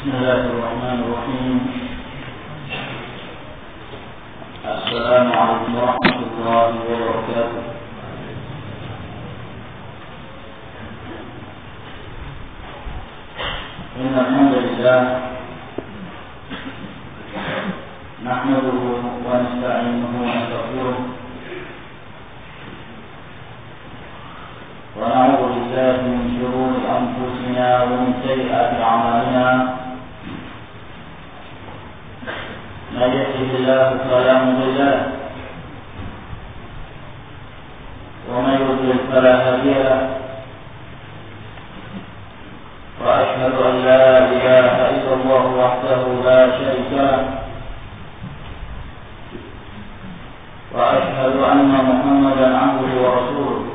بسم الله الرحمن الرحيم. السلام عليكم ورحمة الله وبركاته. إن الحمد لله نحمده ونستعينه ونستغفره ونعوذ بالله من شرور أنفسنا ومن سيئات أعمالنا. من يهده الله فلا مضل له ومن يضلل فلا هادي له، وأشهد أن لا إله إلا الله وحده لا شريك له، وأشهد أن محمدا عبده ورسوله.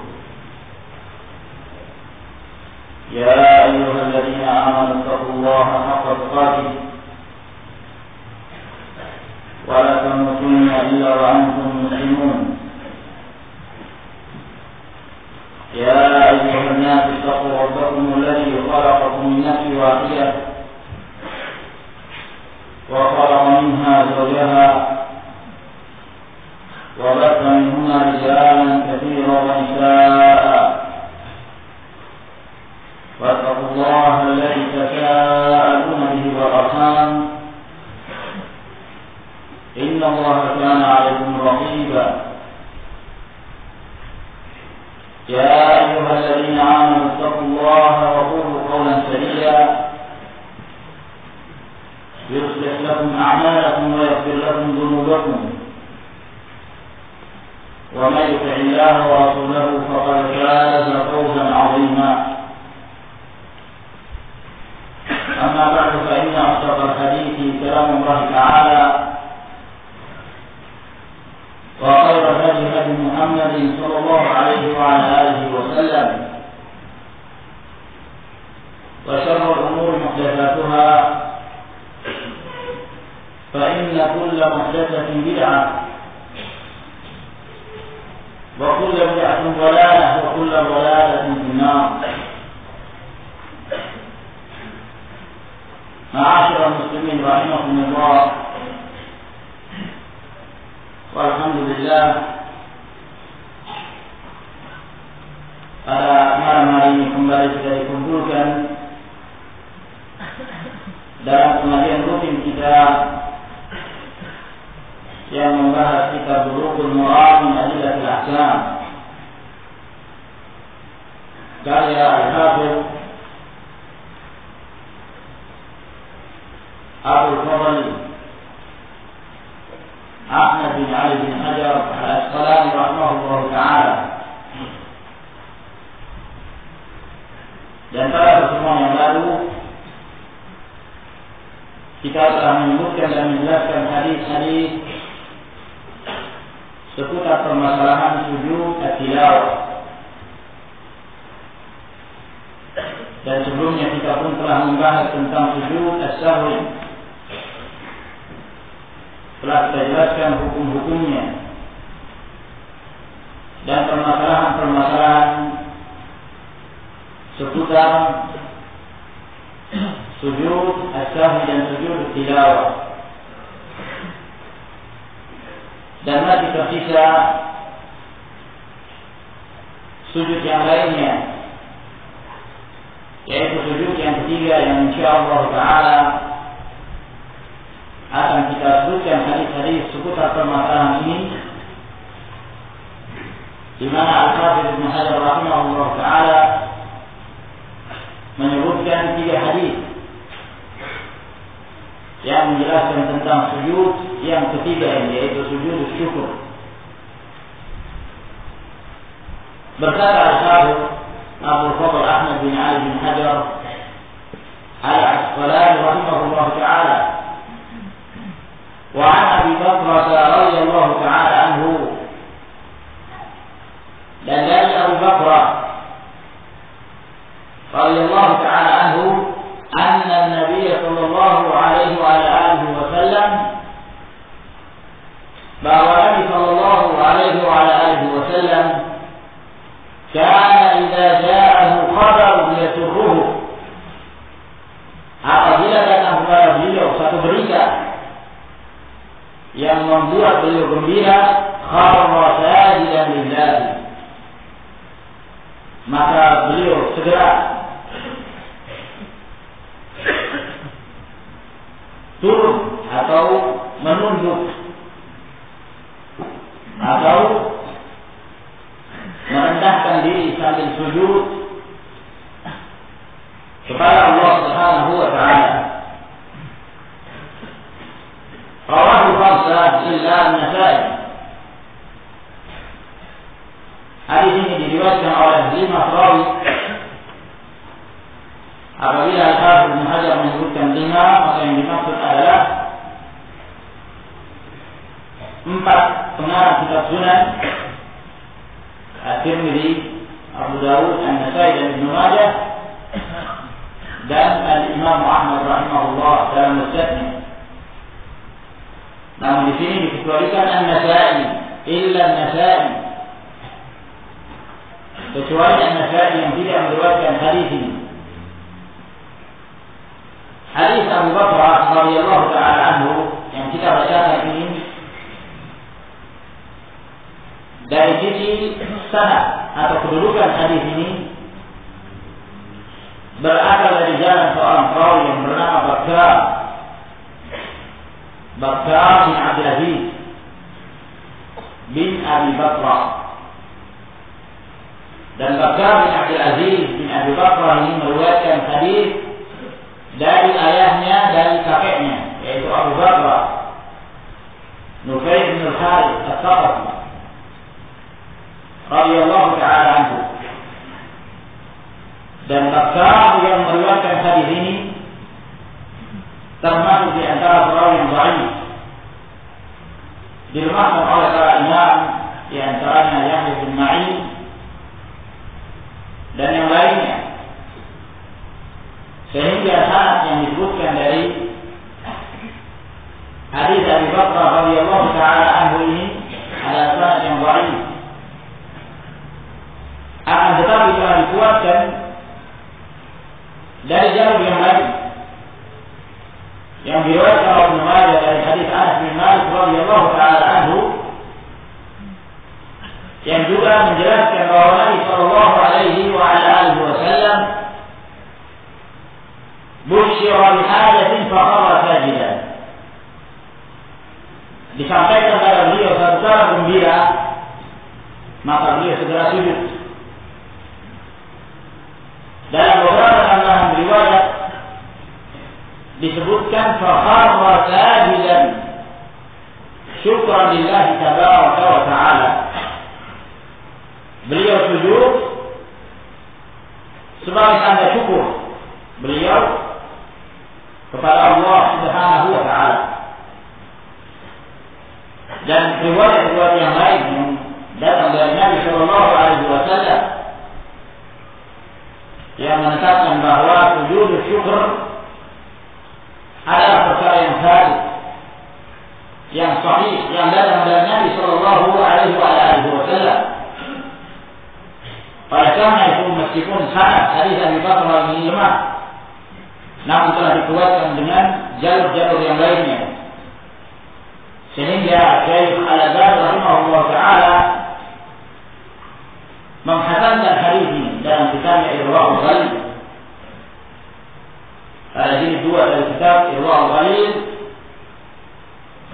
يا أيها الذين آمنوا اتقوا الله حق تقاته ولا تموتن إلا وأنتم مسلمون. يا أيها الناس اتقوا ربكم الذي خلقكم من نفس واحدة وخلق منها زوجها وبث منهما رجالا كثيرا ونساء، واتقوا الله الذي تساءلون به والأرحام إن الله كان عليكم رقيبا. يا أيها الذين آمنوا اتقوا الله وقولوا قولا سديدا يصلح لكم أعمالكم ويغفر لكم ذنوبكم، ومن يطع الله ورسوله فقد فاز فوزا عظيما. أما بعد، فإن أصدق الحديث كلام الله تعالى، وخير الهدي هدي محمد صلى الله عليه وعلى آله وسلم، وشر الأمور محدثاتها، فإن كل محدثة بدعة، وكل بدعة ضلالة، وكل ضلالة في النار. معاشر المسلمين رحمكم الله, walhamdulillah, pada malam hari ini kembali kita dikumpulkan dalam pengajian rutin kita yang membahas kitab Bulughul Maram min Adillatil Ahkam karya Al-Hafidz Abul Fadl Ahmad bin Ali bin Hajar Al-Asqalani rahimahullah ta'ala. Dan pada pertemuan yang lalu kita telah menyebutkan dan menjelaskan hadis-hadis seputar permasalahan sujud at-tilawah. Dan sebelumnya kita pun telah membahas tentang sujud as-sahwi. Telah kita jelaskan hukum-hukumnya dan permasalahan-permasalahan seputar sujud as-sahwi dan sujud tilawah. Dan masih tersisa sujud yang lainnya, yaitu sujud yang ketiga yang insyaallah ta'ala akan kita sebutkan hadis-hadis seputar permasalahan ini, di mana Al-Hafidz Ibnu Hajar rahimahullah ta'ala menyebutkan 3 hadis yang menjelaskan tentang sujud yang ketiga ini, yaitu sujud syukur. Berkata Al-Hafidz Abul Fadl Ahmad bin Ali bin Hajar Al-Asqalani rahimahullah ta'ala, وعن أبي بكر رضي الله تعالى عنه، dan dari Abu Bakr radhiyallahu ta'ala anhu, anna an-nabiy sallallahu alaihi wa alihi wasallam, bahwa Nabi sallallahu alaihi wa alihi wasallam kana idza ja'ahu khabar yasurruhu, apabila datang beliau satu berita yang membuat beliau gembira, kharra sajidan lillah, maka beliau segera turun atau menunduk atau merendahkan diri sambil sujud kepada Allah Subhanahu wa taala. Rawahu khamsah illa an-Nasa'i. Hadis ini diriwayatkan oleh 5 perawi. Apabila Al-Hafidz Ibnu Hajar menyebutkan 5, maka yang dimaksud adalah 4 pengarang kitab Sunan, At-Tirmidzi, Abu Dawud, An-Nasa'i dan Ibnu Majah, dan Al-Imam Ahmad rahimahullah dalam musnadnya. Namun di sini dikecualikan An-Nasa'i, illa An-Nasa'i, kecuali An-Nasa'i yang tidak meriwayatkan hadis ini. Hadis Abu Bakar radhiyallahu taala anhu yang kita bacakan ini dari sisi sanad atau kedudukan hadis ini berasal dari jalan seorang perawi yang bernama Bakar bin Abdul Aziz bin Abi Bakr. Dan Bakar bin Abdul Aziz bin Abi Bakr ini meriwayatkan hadis dari ayahnya, dari kakeknya, yaitu Abu Bakr Nufay bin Al-Harith As-Saqafi radhiyallahu taala anhu. Dan Bakar yang meriwayatkan hadis ini termasuk di antara perawi yang dhaif, dilemahkan oleh para imam, di antaranya Yahya bin Ma'in dan yang lainnya, sehingga sanad yang disebutkan dari hadis Abu Bakar radhiyallahu taala anhu ini adalah sanad yang dhaif. Akan tetapi telah dikuatkan dari jalur yang lain yang diriwayatkan oleh Ibnu Majah dari hadis Anas bin Malik radhiyallahu taala anhu, yang juga menjelaskan bahwa Nabi sallallahu alaihi wa ala alihi wasallam busyira bi hajatin fa kharra sajidan. Disampaikan kepada beliau satu kabar gembira, maka beliau segera sujud. Dalam beberapa tambahan riwayat disebutkan fa kharra sajidan syukran lillahi tabaraka wa ta'ala. Beliau sujud sebagai tanda syukur beliau kepada Allah Subhanahu wa taala. Dan riwayat-riwayat yang lain yang datang dari Nabi sallallahu alaihi wasallam yang menetapkan bahwa sujud syukur adalah perkara yang hadis, yang sahih, yang datang dari Nabi sallallahu alaihi wasallam. Oleh karena itu, meskipun sanad hadis Abu Bakar ini lemah, namun telah dikuatkan dengan jalur-jalur yang lainnya, sehingga Syekh Al-Albani rahimahullah taala menghasankan hadis ini dalam kitabnya Irwaul Ghalil. Pada jilid 2 dari kitab Irwaul Ghalil,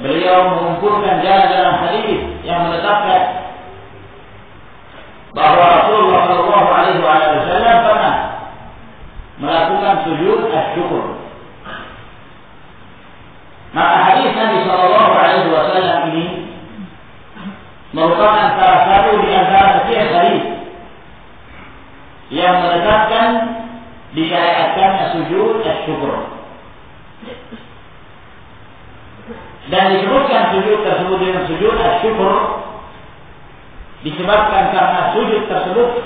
beliau mengumpulkan jalan-jalan hadis yang menetapkan bahwa Rasulullah sallallahu alaihi wasallam pernah melakukan sujud asy-syukur. Maka hadis Nabi sallallahu alaihi wasallam ini merupakan salah satu di antara sekian hadis yang menetapkan disyariatkannya sujud asy-syukur. Dan disebutkan sujud tersebut dengan sujud asy-syukur disebabkan karena sujud tersebut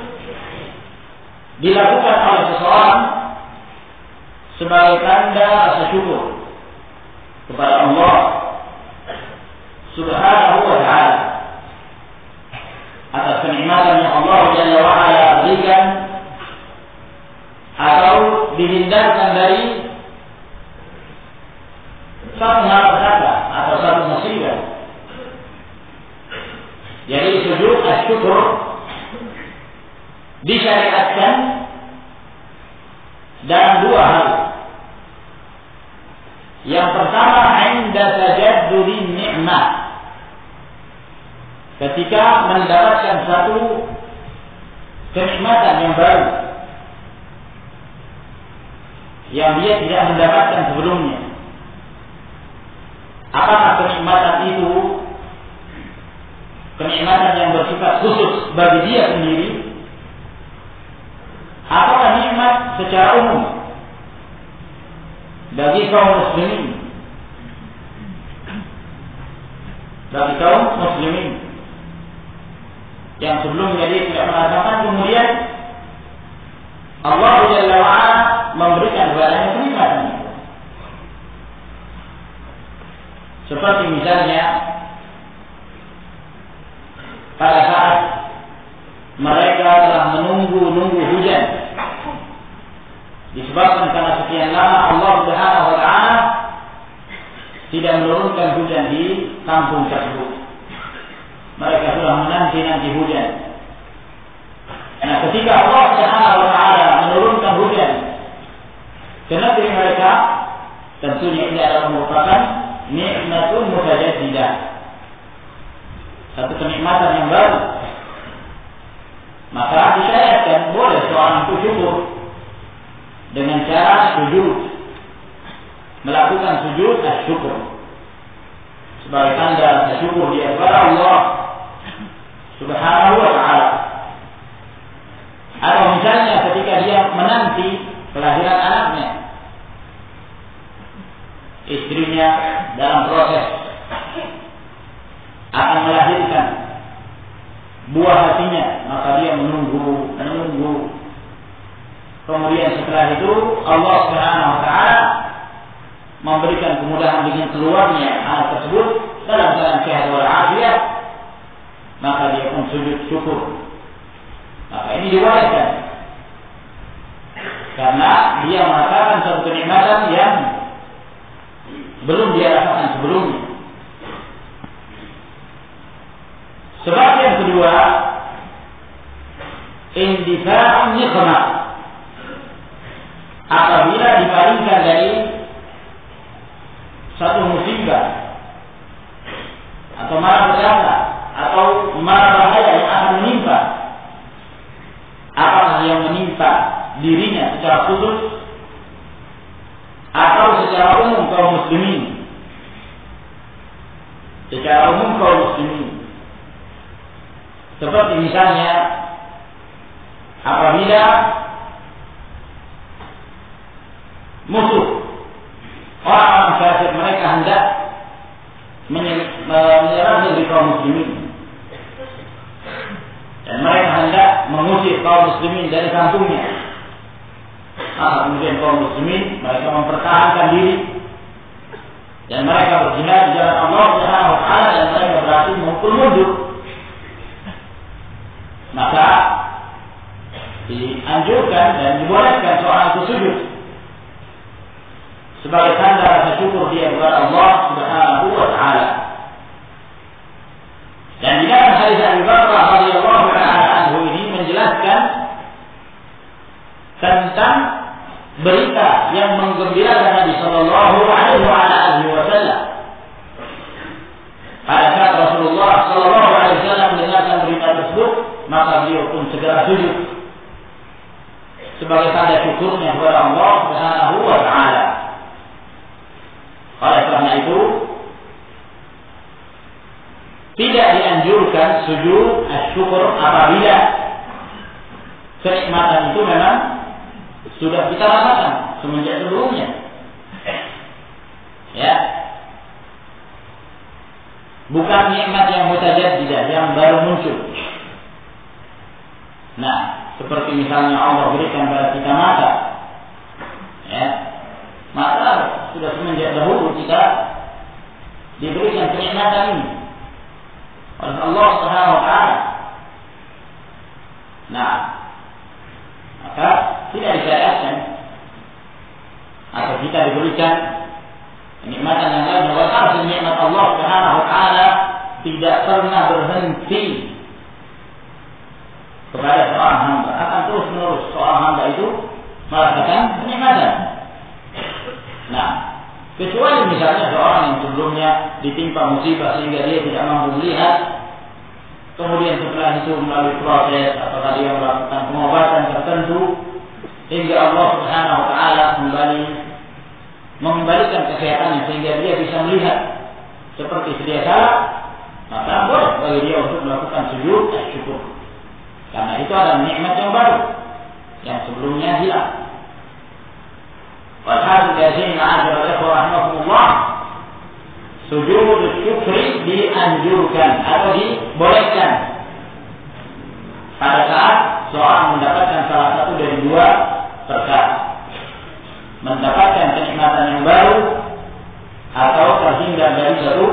dilakukan oleh seseorang sebagai tanda rasa syukur kepada Allah Subhanahu wa ta'ala atas kenikmatan yang Allah Jalla wa Ala berikan atau dihindarkan dari satu malapetaka atau satu musibah. Jadi sujud asyukur disyariatkan dalam dua hal. Yang pertama, 'inda tajaddudin ni'mah, ketika mendapatkan satu kenikmatan yang baru yang dia tidak mendapatkan sebelumnya. Apakah kenikmatan itu kenikmatan yang bersifat khusus bagi dia sendiri, apakah nikmat secara umum bagi kaum muslimin, yang sebelumnya dia tidak merasakan, kemudian Allah Jalla wa'ala memberikan kepadanya kenikmatan. Seperti misalnya pada saat mereka telah menunggu hujan, disebabkan karena sekian lama Allah Subhanahu wa ta'ala tidak menurunkan hujan di kampung tersebut. Mereka sudah menanti hujan. Nah, ketika Allah Subhanahu wa ta'ala menurunkan hujan ke negeri mereka, tentunya ini adalah merupakan nikmatun mutajaddidah, satu kenikmatan yang baru. Maka disyariatkan boleh seorang itu syukur dengan cara sujud, melakukan sujud asyukur sebagai tanda rasa syukur dia kepada Allah Subhanahu wa ta'ala. Atau misalnya ketika dia menanti kelahiran anaknya, istrinya dalam proses akan melahirkan buah hatinya, maka dia menunggu. Kemudian setelah itu Allah Subhanahu wa ta'ala memberikan kemudahan dengan keluarnya anak tersebut dalam keadaan sehat walafiat, maka dia pun sujud syukur. Maka ini diwariskan karena dia merasakan satu kenikmatan yang belum dia rasakan sebelumnya. Sebab yang kedua, indifa'un niqmah, apabila dipalingkan dari satu musibah atau malapetaka atau mara bahaya yang akan menimpa, apakah yang menimpa dirinya secara khusus atau secara umum kaum muslimin. Secara umum kaum muslimin, seperti misalnya apabila musuh orang-orang kafir mereka hendak menyerang negeri kaum muslimin, dan mereka hendak mengusir kaum muslimin dari kampungnya, maka kemudian kaum muslimin mereka mempertahankan diri dan mereka berjihad di jalan Allah Subhanahu wa ta'ala, dan mereka berhasil memukul mundur. Maka dianjurkan dan dibolehkan seorang itu sujud sebagai tanda rasa syukur dia kepada Allah Subhanahu wa ta'ala. Dan di dalam hadis Abu Bakrah radhiyallahu anhu ini menjelaskan tentang berita yang menggembirakan Nabi sallallahu alaihi wasallam. Pada saat Rasulullah sallallahu alaihi wasallam mendengarkan berita tersebut, maka beliau pun segera sujud sebagai tanda syukurnya kepada Allah Subhanahu wa ta'ala. Oleh karena itu, tidak dianjurkan sujud asyukur apabila kenikmatan itu memang sudah kita rasakan semenjak sebelumnya. Ya. Bukan nikmat yang mutajaddidah, yang baru muncul. Nah, seperti misalnya Allah berikan kepada kita mata. Ya. Mata sudah semenjak dahulu kita diberikan kenikmatan ini oleh Allah Subhanahu wa ta'ala. Nah, maka tidak disyariatkan atau kita diberikan Kenikmatan yang lain, walaupun nikmat Allah Subhanahu wa taala tidak pernah berhenti kepada seorang hamba, akan terus menerus seorang hamba itu merasakan kenikmatan. Nah, kecuali misalnya seorang yang sebelumnya ditimpa musibah sehingga dia tidak mampu melihat, kemudian setelah itu melalui proses apakah dia melakukan pengobatan tertentu hingga Allah Subhanahu wa taala mengembalikan kesehatannya sehingga dia bisa melihat seperti sedia kala, maka boleh bagi dia untuk melakukan sujud syukur. Karena itu adalah nikmat yang baru yang sebelumnya hilang. Walhasil dari rahimahullah, sujud syukri dianjurkan atau dibolehkan pada saat seorang mendapatkan salah satu dari dua perkara, mendapatkan kenikmatan yang baru atau terhindar dari satu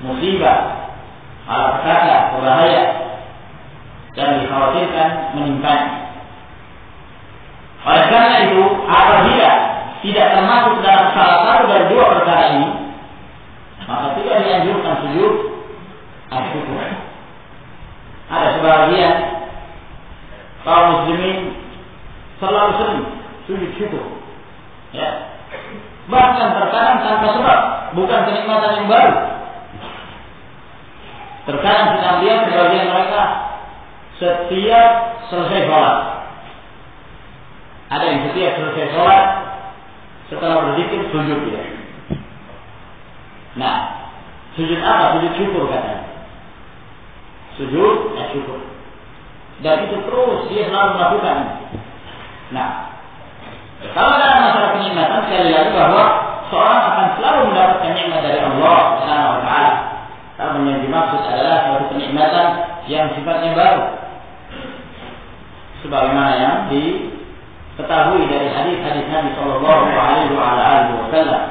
musibah, malapetaka, berbahaya dan dikhawatirkan menimpanya. Oleh karena itu, apabila tidak termasuk dalam salah satu dari dua perkara ini, maka tidak dianjurkan sujud syukur. Ada sebagian kaum muslimin selalu sering sujud syukur, ya, bahkan terkadang tanpa sebab, bukan kenikmatan yang baru. Terkadang kita lihat sebagian mereka setiap selesai sholat, ada yang setiap selesai sholat setelah berzikir sujud dia. Nah, sujud apa? Sujud syukur katanya. Sujud syukur. Dan itu terus dia selalu melakukan. Nah, kalau dalam masalah kenikmatan, sekali lagi bahwa seorang akan selalu mendapatkan nikmat dari Allah Subhanahu wa taala. Namun yang dimaksud adalah suatu kenikmatan yang sifatnya baru. Sebagaimana yang diketahui dari hadis-hadis Nabi sallallahu alaihi wasallam.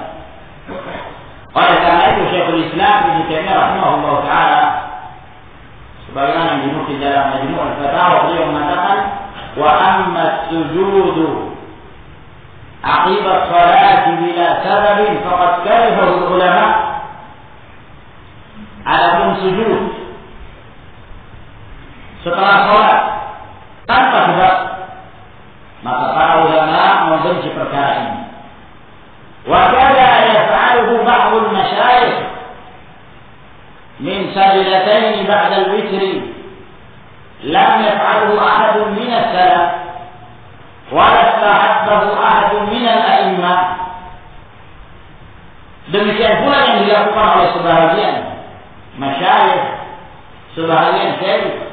Oleh karena itu Syekhul Islam Ibnu Taimiyah rahimahullah taala sebagaimana yang dinukil dalam Majmu' al-Fatawa, beliau mengatakan, wa amma sujudu aqiba sholati bila sababin faqad karihahu ulama. Adapun sujud setelah sholat tanpa sebab, maka para ulama membenci perkara ini. Wa kada yaf'aluhu ba'dul masyayikh min sajdatayn ba'da al-witr lam yaf'alhu ahadun min as-salaf wa la tahabbahu ahadun min al-a'immah. Demikian pula yang dilakukan oleh sebahagian masyayikh, sebahagian syekh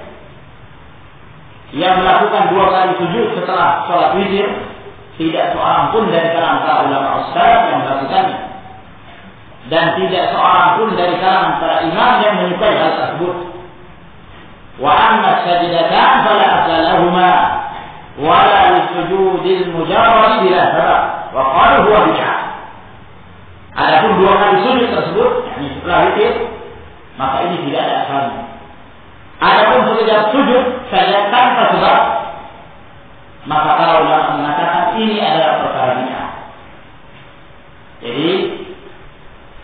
yang melakukan 2 kali sujud setelah sholat witir, tidak seorang pun dari kalangan para ulama salaf yang melakukannya, dan tidak seorang pun dari kalangan para imam yang menyukai hal tersebut. Wa amma sajdatan fala asla lahuma wa la lisujudil mujarrad bila sabab wa qalu huwa bid'ah. Adapun 2 kali sujud tersebut, yakni setelah witir, maka ini tidak ada asalnya. Adapun sekedar sujud saja tanpa sebab, maka para ulama mengatakan ini adalah perkara bid'ah. Jadi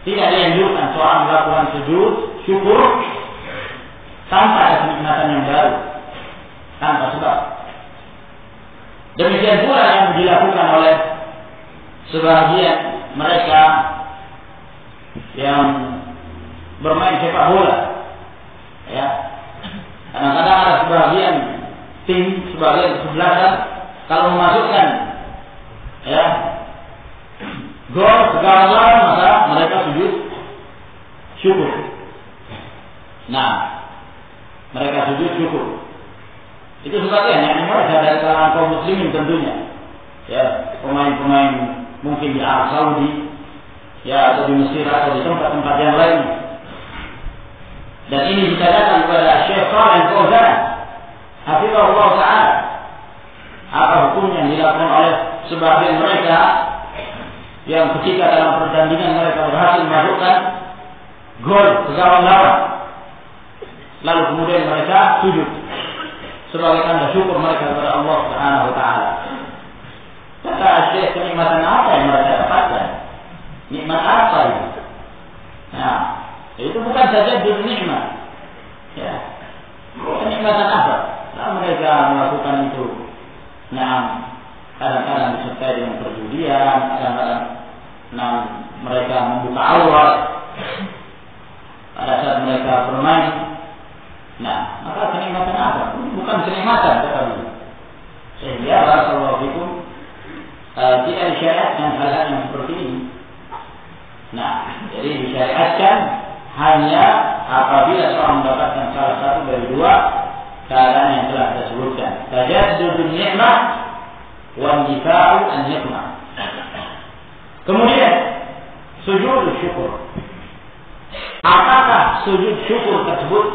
tidak dianjurkan seorang melakukan sujud syukur tanpa ada kenikmatan yang baru, tanpa sebab. Demikian pula yang dilakukan oleh sebagian mereka yang bermain sepak bola, ya. Kadang-kadang ada sebagian tim, sebagian kesebelasan, kalau memasukkan ya gol ke gawang lawan, maka mereka sujud syukur. Nah, mereka sujud syukur. Itu sebagian yang mereka dari kalangan kaum muslimin tentunya, ya, pemain-pemain mungkin di Arab Saudi, ya, atau di Mesir atau di tempat-tempat yang lain. Dan ini dikatakan kepada Syekh Shalih Fauzan hafizahullah ta'ala, apa hukum yang dilakukan oleh sebagian mereka yang ketika dalam pertandingan mereka berhasil memasukkan gol ke gawang lawan, lalu kemudian mereka sujud sebagai tanda syukur mereka kepada Allah Subhanahu wa taala. Kata Syekh, kenikmatan apa yang mereka dapatkan? Nikmat apa itu? Nah, itu bukan saja nikmat. Ya. Kenikmatan apa? Nah, mereka melakukan itu. Nah, kadang-kadang disertai dengan perjudian, kadang-kadang mereka membuka aurat pada saat mereka bermain. Nah, maka kenikmatan apa? Bukan kenikmatan, kata beliau. Sehingga barakallahu fikum tidak disyariatkan hal-hal yang seperti ini. Nah, jadi disyariatkan hanya apabila seorang mendapatkan salah satu dari dua keadaan yang telah kita sebutkan. Tajaddudun ni'mah wa indifa'u an-niqmah. Kemudian sujud syukur. Apakah sujud syukur tersebut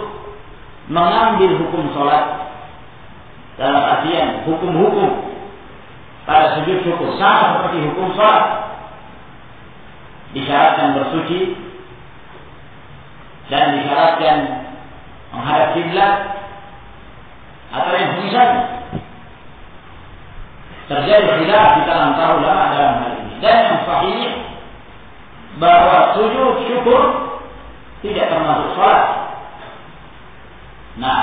mengambil hukum salat dalam artian hukum-hukum pada sujud syukur sama seperti hukum salat? Disyaratkan bersuci dan disyaratkan menghadap kiblat atau yang semisalnya. Terjadi khilaf di kalangan para ulama dalam hal ini. Dan yang sahih bahwa sujud syukur tidak termasuk salat. Nah,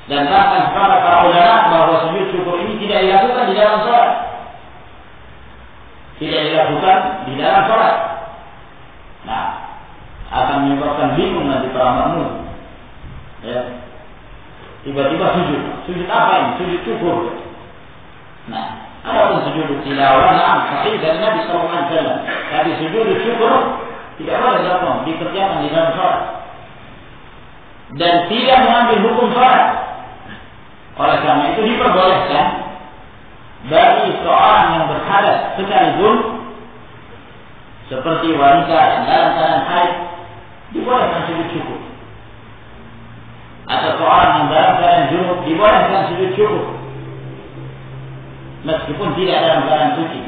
dan bahkan kepada para ulama bahwa sujud syukur ini tidak dilakukan di dalam salat. Tidak dilakukan di dalam salat. Nah, akan menyebabkan bingung nanti para makmum. Ya. Tiba-tiba sujud apa ini? Sujud syukur. Nah, adapun sujud tilawah, sahih dari Nabi sallallahu alaihi wasallam. Tapi sujud syukur tidak boleh dilakukan, dikerjakan di dalam salat. Dan tidak mengambil hukum salat. Oleh karena itu diperbolehkan bagi seorang yang berhadas sekalipun seperti wanita yang dalam keadaan haid dibolehkan sujud syukur. Atau seorang yang dalam keadaan junub dibolehkan sujud syukur meskipun tidak dalam keadaan suci.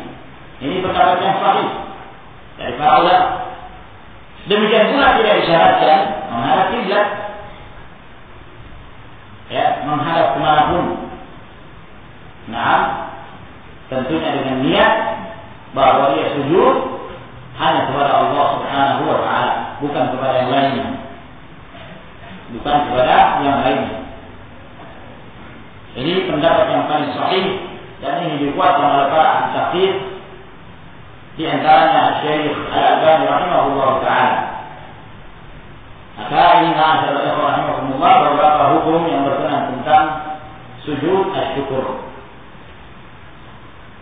Ini pendapat yang sahih dari para ulama. Demikian pula tidak disyaratkan menghadap kiblat, ya, menghadap kemanapun. Nah, tentunya dengan niat bahwa dia sujud hanya kepada Allah Subhanahu wa taala, bukan kepada yang lainnya. Bukan kepada yang lainnya. Ini pendapat yang paling sahih dan ini dikuatkan oleh para ahli tafsir, di antaranya Syekh Al-Albani rahimahullah taala. Maka ini adalah rahimahullah beberapa hukum yang berkenaan tentang sujud syukur.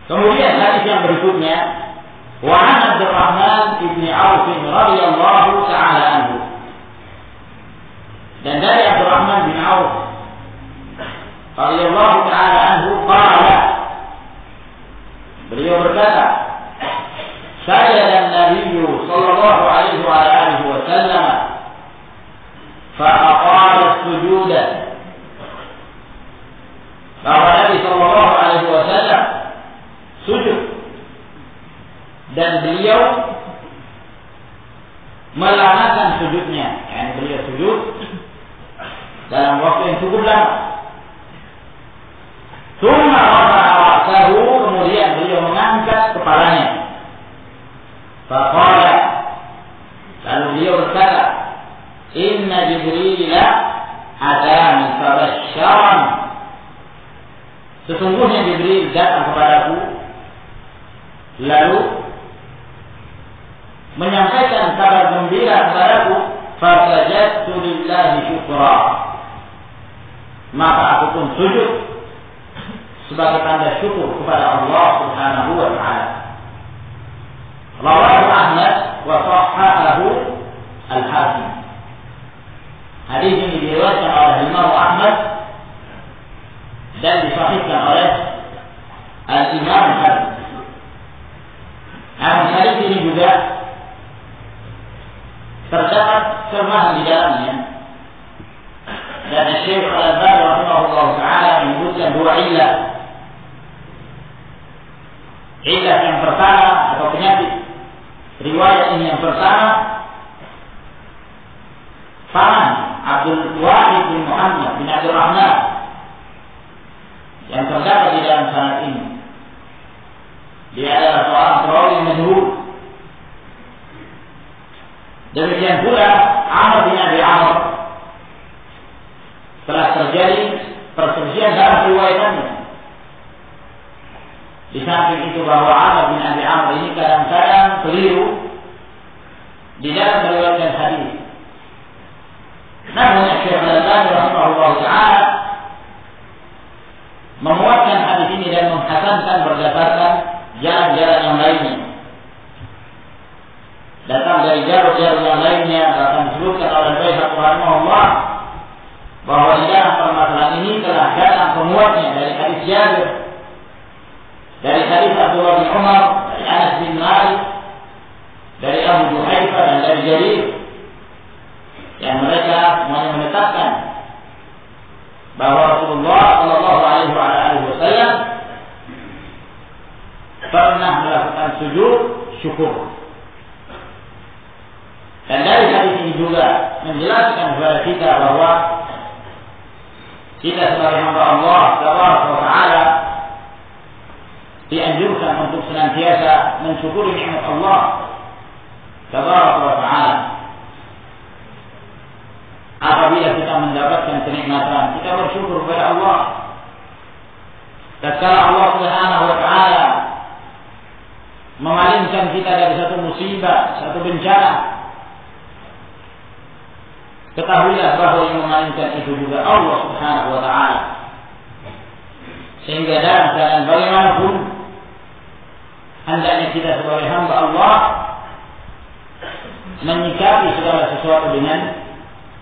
Kemudian hadis yang berikutnya, wa an Abdurrahman bin Auf radhiyallahu taala anhu. Dan dari Abdurrahman bin Auf radhiyallahu taala anhu qala, beliau berkata, sajada Nabi sallallahu alaihi wa alihi wasallam fa aqala sujuda. Bahwa Nabi sallallahu alaihi wasallam sujud dan beliau melamakan sujudnya, yani beliau sujud dalam waktu yang cukup lama. Tsumma rafa'a ra'sahu, kemudian beliau mengangkat kepalanya. Faqala, lalu beliau berkata, inna Jibril atani fabashsharan. Sesungguhnya Jibril datang kepadaku lalu menyampaikan kabar gembira kepadaku, fasajadtu lillahi syukra. Maka aku pun sujud sebagai tanda syukur kepada Allah Subhanahu wa taala. Rawahu Ahmad wa sahhahahu Al-Hakim. Hadis ini diriwayatkan oleh Imam Ahmad dan disahihkan oleh Al-Imam Hakim. Namun hadis ini juga terdapat kelemahan di dalamnya. Dan Syekh Al-Albani rahimahullah taala menyebutkan dua illah. Illah yang pertama atau penyakit riwayat ini yang pertama, paman Abdul Wahid bin Muhammad bin Abdul Rahman yang terdapat di dalam sanad ini. Dia adalah seorang perawi majhul Demikian pula Amr bin Abi Amr telah terjadi perselisihan dalam riwayatannya. Di samping itu bahwa Amr bin Abi Amr ini kadang-kadang keliru di dalam meriwayatkan hadis. Namun Syekh Al-Albani rahimahullah taala menguatkan hadis ini dan menghasankan berdasarkan jalan-jalan yang lainnya. Datang dari jalur-jalur yang lainnya, bahkan disebutkan oleh Baihaqi rahimahullah bahwa di dalam permasalahan ini telah datang penguatnya dari hadis Jabir, dari hadis Abdullah bin Umar, dari Anas bin Malik, dari Abu Juhaifah dan dari Jarir, yang mereka semuanya menetapkan bahwa Rasulullah Shallallahu Alaihi Wasallam pernah melakukan sujud syukur. Dan dari hadis ini juga menjelaskan kepada kita bahwa kita sebagai hamba Allah Taala dianjurkan untuk senantiasa mensyukuri nikmat Allah Taala. Apabila kita mendapatkan kenikmatan, kita bersyukur kepada Allah. Tatkala Allah Subhanahu wa taala memalingkan kita dari satu musibah, satu bencana, ketahuilah bahwa yang memalingkan itu juga Allah Subhanahu wa taala. Sehingga dalam keadaan bagaimanapun hendaknya kita sebagai hamba Allah menyikapi segala sesuatu dengan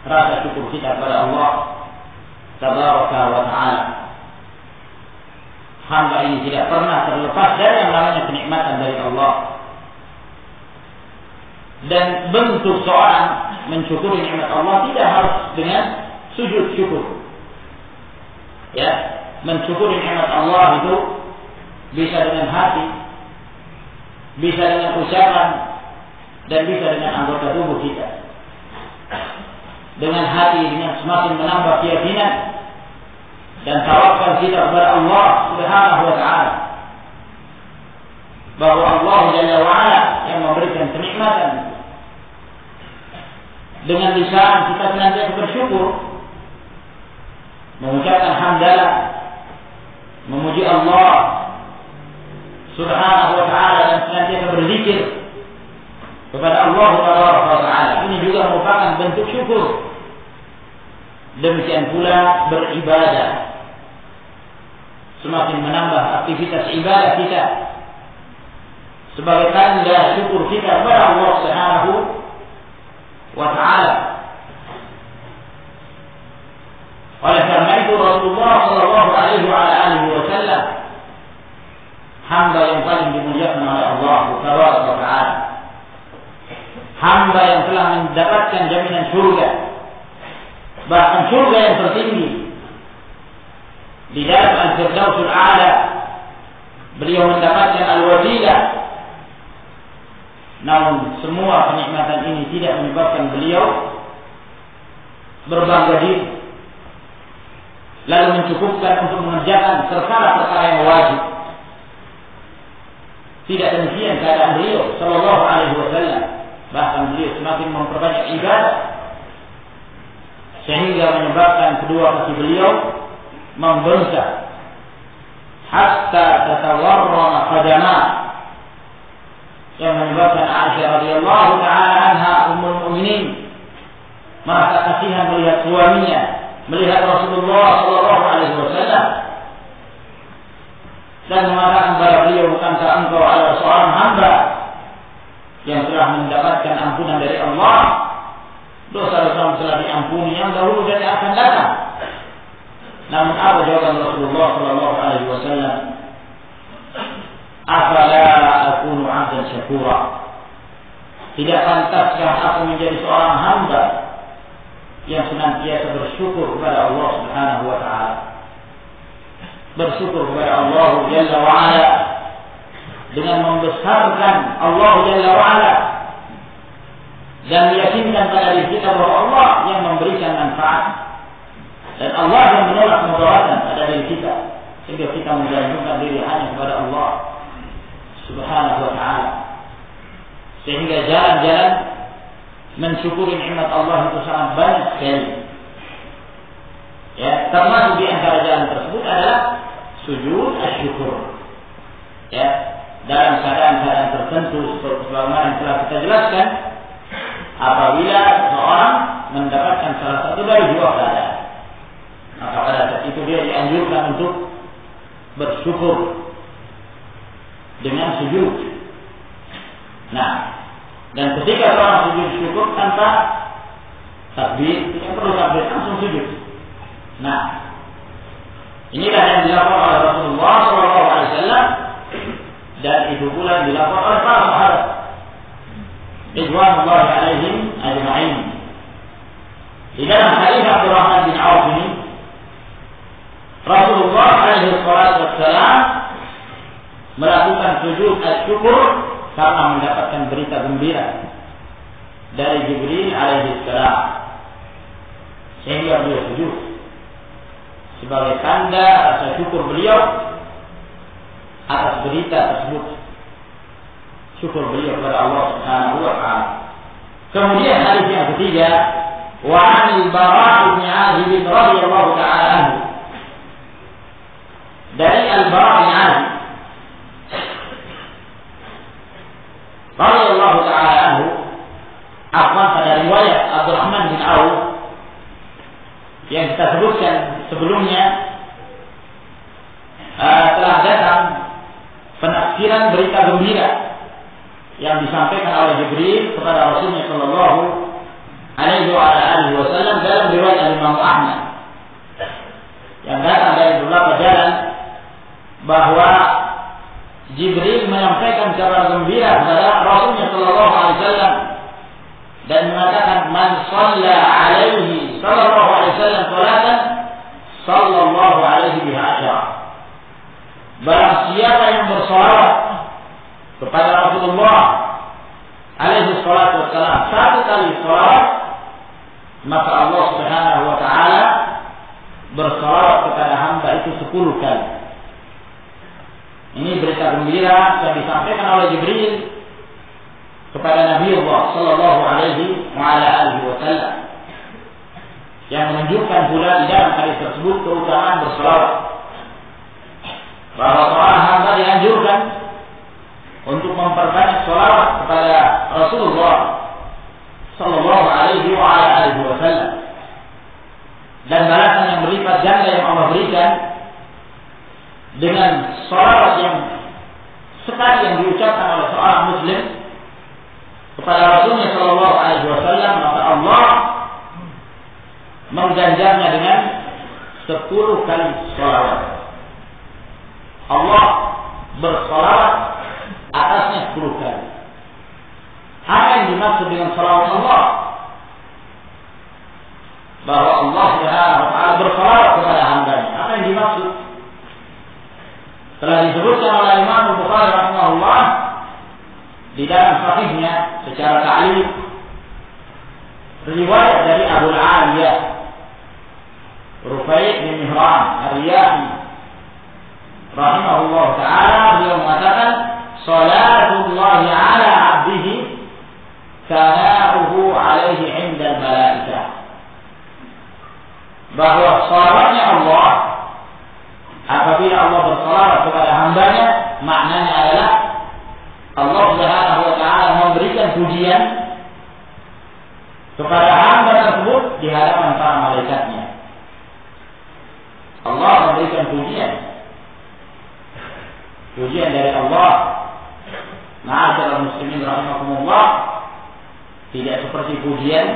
rasa syukur kita kepada Allah Tabaraka wa taala. Hamba ini tidak pernah terlepas dari yang namanya kenikmatan dari Allah. Dan bentuk seorang mensyukuri nikmat Allah tidak harus dengan sujud syukur. Ya, mensyukuri nikmat Allah itu bisa dengan hati, bisa dengan ucapan, dan bisa dengan anggota tubuh kita. Dengan hati, dengan semakin menambah keyakinan dan tawakal kita kepada Allah Subhanahu wa taala, bahwa Allah Jalla wa Ala yang memberikan kenikmatan. Dengan lisan kita senantiasa bersyukur, mengucapkan hamdalah, memuji Allah Subhanahu wa taala dan senantiasa berzikir kepada Allah Subhanahu wa taala. Ini juga merupakan bentuk syukur. Demikian pula beribadah, semakin menambah aktivitas ibadah kita sebagai tanda syukur kita kepada Allah Subhanahu wa ta'ala. Oleh karena itu Rasulullah sallallahu alaihi wasallam hamba yang paling dimuliakan oleh Allah Subhanahu wa ta'ala, hamba yang telah mendapatkan jaminan surga, bahkan surga yang tertinggi di dalam Al-Firdausul A'la. Beliau mendapatkan al-wasilah. Namun semua kenikmatan ini tidak menyebabkan beliau berbangga diri, lalu mencukupkan untuk mengerjakan perkara-perkara yang wajib. Tidak demikian keadaan beliau sallallahu alaihi wasallam. Bahkan beliau semakin memperbanyak ibadah sehingga menyebabkan kedua kaki beliau membengkak hatta tatawarrama qadamah, yang menyebabkan Aisyah radhiyallahu taala anha ummul mukminin merasa kasihan melihat suaminya, melihat Rasulullah sallallahu alaihi wasallam, dan mengatakan kepada beliau, bukankah engkau adalah seorang hamba yang telah mendapatkan ampunan dari Allah? Dosa-dosa telah diampuni yang dahulu dan yang akan datang. Namun apa jawaban Rasulullah sallallahu alaihi wasallam? Afala akunu 'abdan syakura? Tidak pantaskah aku menjadi seorang hamba yang senantiasa bersyukur kepada Allah Subhanahu wa taala? Bersyukur kepada Allah Jalla wa Ala dengan membesarkan Allah Jalla wa Ala dan meyakinkan pada diri kita bahwa Allah yang memberikan manfaat dan Allah yang menolak mudarat pada diri kita, sehingga kita menggantungkan diri hanya kepada Allah Subhanahu wa ta'ala. Sehingga jalan-jalan mensyukuri nikmat Allah itu sangat banyak sekali. Ya, termasuk di antara jalan tersebut adalah sujud asyukur. Ya, dalam keadaan-keadaan tertentu sebagaimana yang telah kita jelaskan, apabila seseorang mendapatkan salah satu dari dua keadaan, maka pada saat itu dia dianjurkan untuk bersyukur dengan sujud. Nah, dan ketika orang sujud syukur tanpa takbir, tidak perlu takbir, langsung sujud. Nah, inilah yang dilakukan oleh Rasulullah SAW, dan itu pula dilakukan oleh para sahabat ridwanullahi alaihim ajma'in. Di dalam hadis Abdurrahman bin Auf ini, Rasulullah SAW melakukan sujud syukur karena mendapatkan berita gembira dari Jibril alaihissalam, sehingga beliau sujud sebagai tanda rasa syukur beliau atas berita tersebut, syukur beliau kepada Allah Subhanahu wa taala. Kemudian hadis yang ketiga, wa 'anil Bara' bin 'Azib radhiyallahu ta'ala anhu, dari Al-Bara' bin 'Azib radhiyallahu ta'ala anhu, afwan pada riwayat Abdurrahman bin Auf yang kita sebutkan sebelumnya, telah datang penafsiran berita gembira yang disampaikan oleh Jibril kepada Rasulullah Shallallahu Alaihi Wasallam dalam riwayat Imam Ahmad yang datang dari beberapa jalan, bahwa Jibril menyampaikan kabar gembira kepada Rasulullah Shallallahu Alaihi Wasallam dan mengatakan, man shalla alaihi sallallahu alaihi wasallam salatan sallallahu alaihi biha asyara. Barang siapa yang bersolawat kepada Rasulullah alaihi salatu wassalam satu kali solawat, maka Allah Subhanahu wa taala bersolawat kepada hamba itu 10 kali. Ini berita gembira yang disampaikan oleh Jibril kepada Nabi Allah Sallallahu Alaihi Wasallam, yang menunjukkan pula di dalam hadis tersebut keutamaan berselawat, bahwa seorang hamba dianjurkan untuk memperbanyak selawat kepada Rasulullah Sallallahu Alaihi Wasallam, dan balasan yang berlipat ganda yang Allah berikan dengan selawat yang sekali yang diucapkan oleh seorang Muslim kepada Rasulullah Sallallahu Alaihi Wasallam, maka Allah mengganjarnya dengan 10 kali sholawat. Allah bersolawat atasnya 10 kali. Apa yang dimaksud dengan sholawat Allah? Bahwa Allah Subhanahu wa taala bersolawat kepada hambanya. Apa yang dimaksud? Telah disebutkan oleh Imam Bukhari rahimahullah di dalam sahihnya secara ta'liq, riwayat dari Abu Aliyah Rufai' bin Mihran Ar-Riyahi rahimahullah ta'ala, beliau mengatakan, salatullahi ala abdihi sana'uhu alaihi indal malaikah, bahwa salawatnya Allah apabila Allah bersalawat kepada hambanya, maknanya adalah Allah Subhanahu wa taala memberikan pujian kepada hamba tersebut di hadapan para malaikatnya. Allah memberikan pujian dari Allah. Ma'asyiral muslimin rahimakumullah, tidak seperti pujian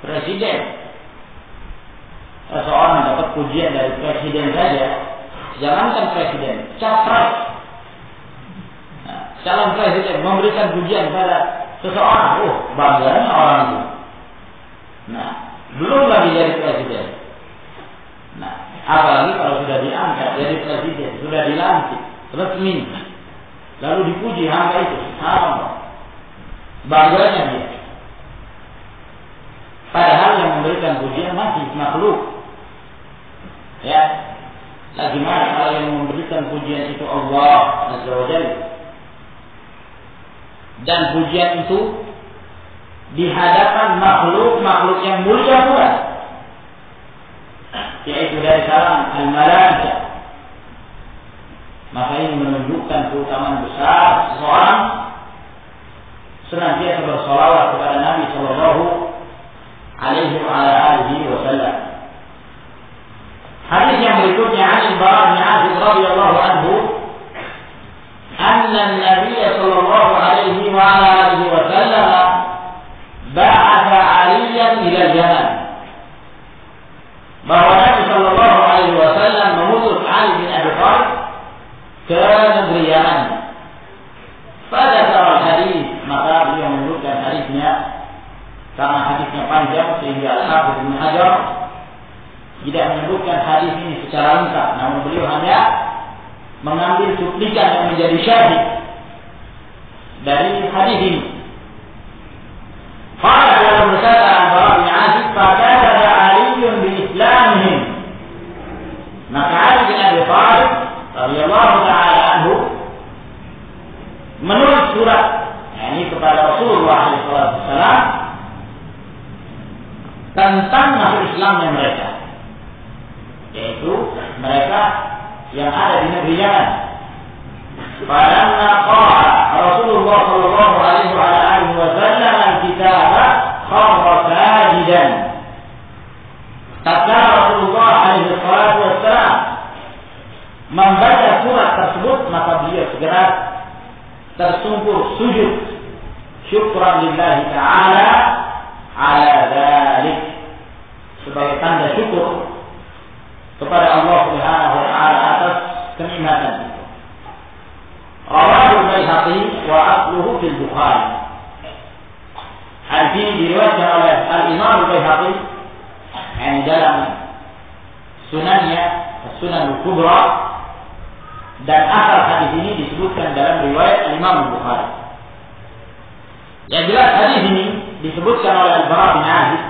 presiden. Seseorang dapat pujian dari presiden saja, jangankan presiden, capres, calon presiden memberikan pujian pada seseorang, bangganya orang itu. Nah, belum lagi jadi presiden. Nah, apalagi kalau sudah diangkat jadi presiden, sudah dilantik resmi, lalu dipuji hamba itu, bangganya dia. Padahal yang memberikan pujian masih makhluk. Ya, lagi mana kalau yang memberikan pujian itu Allah Azza wa Jalla. Dan pujian itu di hadapan makhluk-makhluk yang mulia pula, yaitu dari kalangan al-malaikah. Maka ini menunjukkan keutamaan besar seseorang senantiasa bersolawat kepada Nabi Sallallahu Alaihi Wasallam. Hadis yang berikutnya dari Bara bin Azib radhiyallahu anhu, anna Nabi Sallallahu Alaihi Wasallam ba'atha Aliyan ila Yaman. Bahwa Nabi Sallallahu Alaihi Wasallam mengutus Ali bin Abi Thalib ke negeri Yaman. Pada awal hadis, maka beliau menyebutkan hadisnya karena hadisnya panjang sehingga Al-Hafidz Ibnu Hajar tidak menyebutkan hadis ini secara lengkap, namun beliau hanya mengambil cuplikan yang menjadi syahid dari hadis ini. Qala dalam berkata Bara bin Azib, "Fakataba Aliyun bi Islamihim." Maka Ali bin Abi Thalib radhiyallahu ta'ala anhu menulis surat ini kepada Rasulullah SAW tentang masuk Islamnya mereka, yaitu mereka yang ada di negeri Yaman. Falamma qara Rasulullah sallallahu alaihi wasallam al-kitab kharra sajidan. Tatkala Rasulullah alaihi wasallam membaca surat tersebut, maka beliau segera tersungkur sujud syukran lillahi ta'ala ala dzalik, sebagai tanda syukur kepada Allah Subhanahu wa taala atas kenikmatan itu. Rawahu al-Baihaqi wa asluhu fil Bukhari. Hadis ini diriwayatkan oleh Al-Imam al-Baihaqi yang dalam sunannya, Sunan al-Kubra, dan asal hadis ini disebutkan dalam riwayat Imam Bukhari. Yang jelas hadis ini disebutkan oleh Al-Bara bin Azib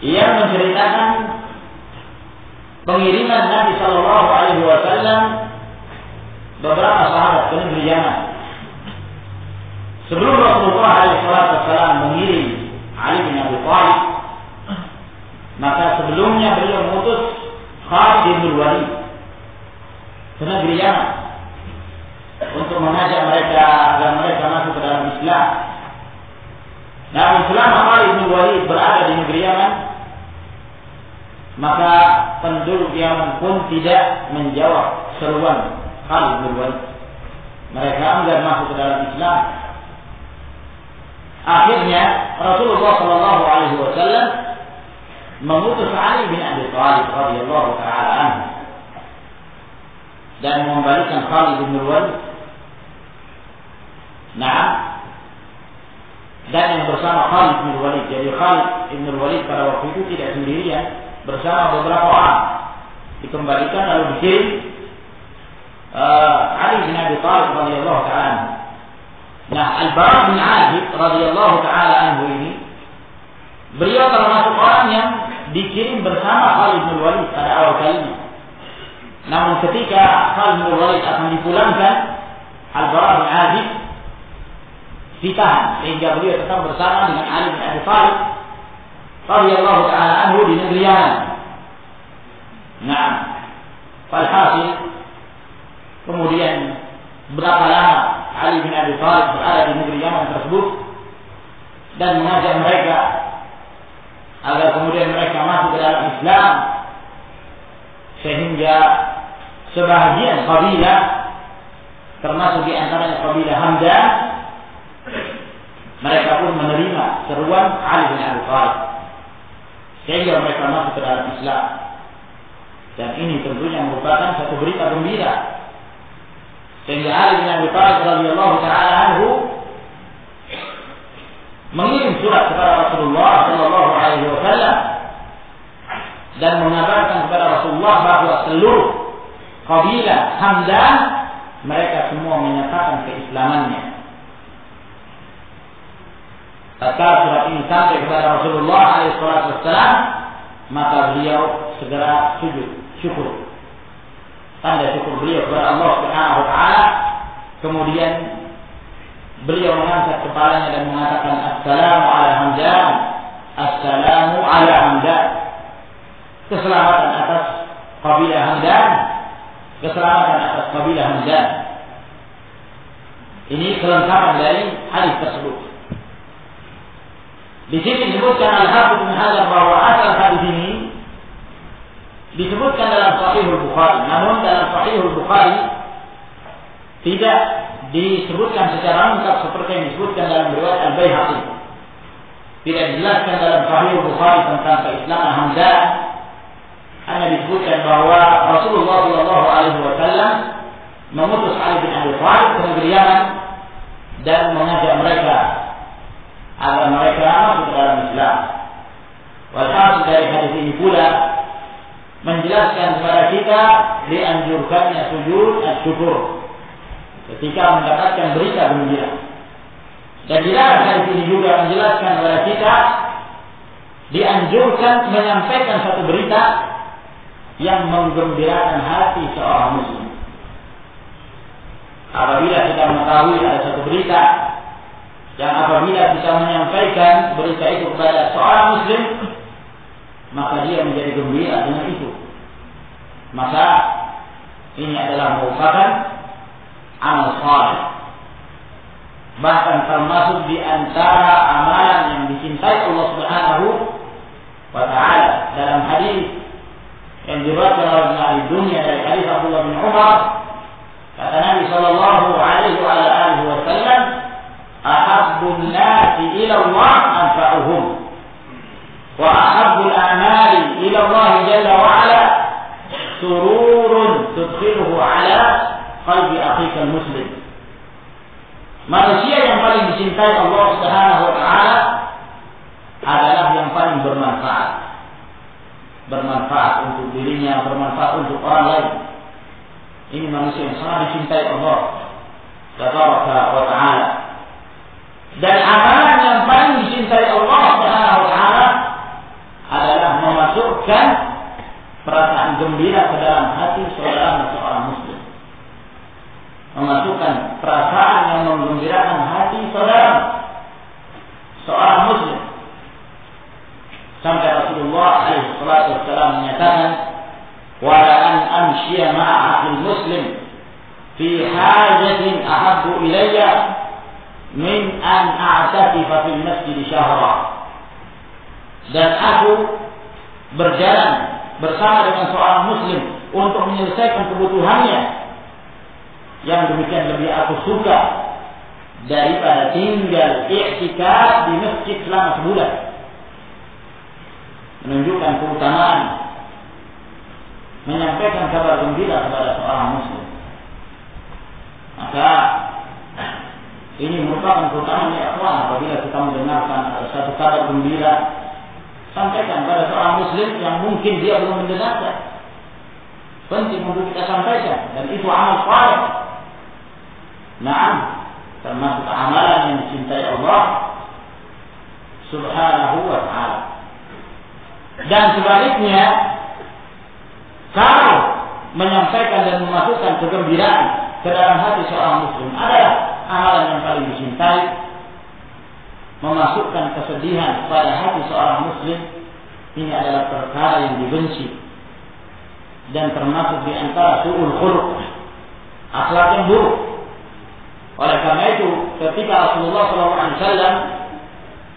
yang menceritakan pengiriman Nabi Sallallahu Alaihi Wasallam beberapa sahabat ke negeri Yaman. Sebelum Rasulullah SAW mengirim Ali bin Abi Thalib, maka sebelumnya beliau mengutus Khalid bin Walid ke negeri Yaman untuk mengajak mereka agar mereka masuk ke dalam Islam. Namun selama Khalid bin Walid berada di negeri Yaman, maka penduduk Yaman pun tidak menjawab seruan Khalid bin Walid. Mereka enggan masuk ke dalam Islam. Akhirnya Rasulullah Shallallahu Alaihi Wasallam mengutus Ali bin Abi Thalib radhiyallahu taala anhu dan mengembalikan Khalid bin Walid. Nah, dan yang bersama Khalid bin Walid. Jadi Khalid bin Walid pada waktu itu tidak sendirian, bersama beberapa orang dikembalikan lalu dikirim Ali bin Abi Thalib radhiyallahu taala anhu. Nah, Al-Bara bin Azib radhiyallahu taala anhu ini, beliau termasuk orang yang dikirim bersama Khalid bin Walid pada awal kalinya. Namun ketika Khalid bin Walid akan dipulangkan, Al-Bara bin Azib ditahan sehingga beliau tetap bersama dengan Ali bin Abi Thalib radhiyallahu taala anhu di negeri Yaman. Nah, falhasil kemudian berapa lama Ali bin Abi Thalib berada di negeri Yaman tersebut dan mengajak mereka agar kemudian mereka masuk ke dalam Islam, sehingga sebahagian kabilah termasuk di antaranya kabilah Hamdan, mereka pun menerima seruan Ali bin Abi Thalib sehingga mereka masuk ke dalam Islam. Dan ini tentunya merupakan satu berita gembira, sehingga Ali bin Abi Thalib radhiyallahu taala anhu mengirim surat kepada Rasulullah sallallahu alaihi wasallam dan mengabarkan kepada Rasulullah bahwa seluruh kabilah Hamdan mereka semua menyatakan keislamannya. Tatkala surat ini sampai kepada Rasulullah alaihi wasallam, maka beliau segera sujud syukur, tanda syukur beliau kepada Allah Subhanahu wa taala. Kemudian beliau mengangkat kepalanya dan mengatakan assalamu ala hamdan, assalamu ala hamdan. Keselamatan atas kabilah Hamdan, keselamatan atas kabilah Hamdan. Ini kelengkapan dari hadis tersebut. Di sini disebutkan Al-Hafidz Ibnu Hajar bahwa asal hadis ini disebutkan dalam Sahihul Bukhari, namun dalam Sahihul Bukhari tidak disebutkan secara lengkap seperti yang disebutkan dalam riwayat Al-Baihaqi. Tidak dijelaskan dalam Sahihul Bukhari tentang keislaman Hamdan. Hanya disebutkan bahwa Rasulullah Shallallahu Alaihi Wasallam mengutus Ali bin Abi Thalib ke negeri Yaman dan mengajak mereka agar mereka masuk ke dalam Islam. Walhasil dari hadis ini pula menjelaskan kepada kita dianjurkannya sujud syukur ketika mendapatkan berita gembira. Dan di dalam hadis ini juga menjelaskan kepada kita dianjurkan menyampaikan satu berita yang menggembirakan hati seorang muslim. Apabila kita mengetahui ada satu berita yang apabila kita menyampaikan berita itu kepada seorang muslim, maka dia menjadi gembira dengan itu. Maka ini adalah merupakan amal saleh. Bahkan termasuk di antara amalan yang dicintai Allah Subhanahu wa taala. Dalam hadis yang diriwayatkan oleh Ibnu Abi Dunya dari hadis Abdullah bin Umar, kata Nabi sallallahu alaihi wasallam, ahabbun nasi ila Allah anfa'uhum wa ahabbul a'mali ila Allah jalla wa ala sururun tudkhiluhu ala qalbi akhika muslim. Manusia yang paling dicintai Allah Subhanahu wa taala adalah yang paling bermanfaat. Bermanfaat untuk dirinya, bermanfaat untuk orang lain. Ini manusia yang sangat dicintai Allah Tabaraka wa ta'ala. Dan amalan yang paling dicintai Allah Subhanahu wa ta'ala adalah memasukkan perasaan gembira ke dalam hati seorang muslim. Memasukkan perasaan yang menggembirakan hati seorang muslim. Sampai Rasulullah SAW menyatakan, wala an amshiya ma'a akhil muslim fi hajatin ahabbu ilayya min an a'takifa fil masjid syahra. Dan aku berjalan bersama dengan seorang muslim untuk menyelesaikan kebutuhannya, yang demikian lebih aku suka daripada tinggal i'tikaf di masjid selama sebulan. Menunjukkan keutamaan menyampaikan kabar gembira kepada seorang muslim. Maka ini merupakan keutamaan ya Allah. Apabila kita mendengarkan satu kabar gembira, sampaikan kepada seorang muslim yang mungkin dia belum mendengarkan. Penting untuk kita sampaikan, dan itu amal saleh. Naam, termasuk amalan yang dicintai Allah Subhanahu wa ta'ala. Dan sebaliknya, kalau menyampaikan dan memasukkan kegembiraan ke dalam hati seorang muslim adalah amalan yang paling dicintai, memasukkan kesedihan pada hati seorang muslim, ini adalah perkara yang dibenci dan termasuk di antara su'ul khuluq, akhlak yang buruk. Oleh karena itu, ketika Rasulullah SAW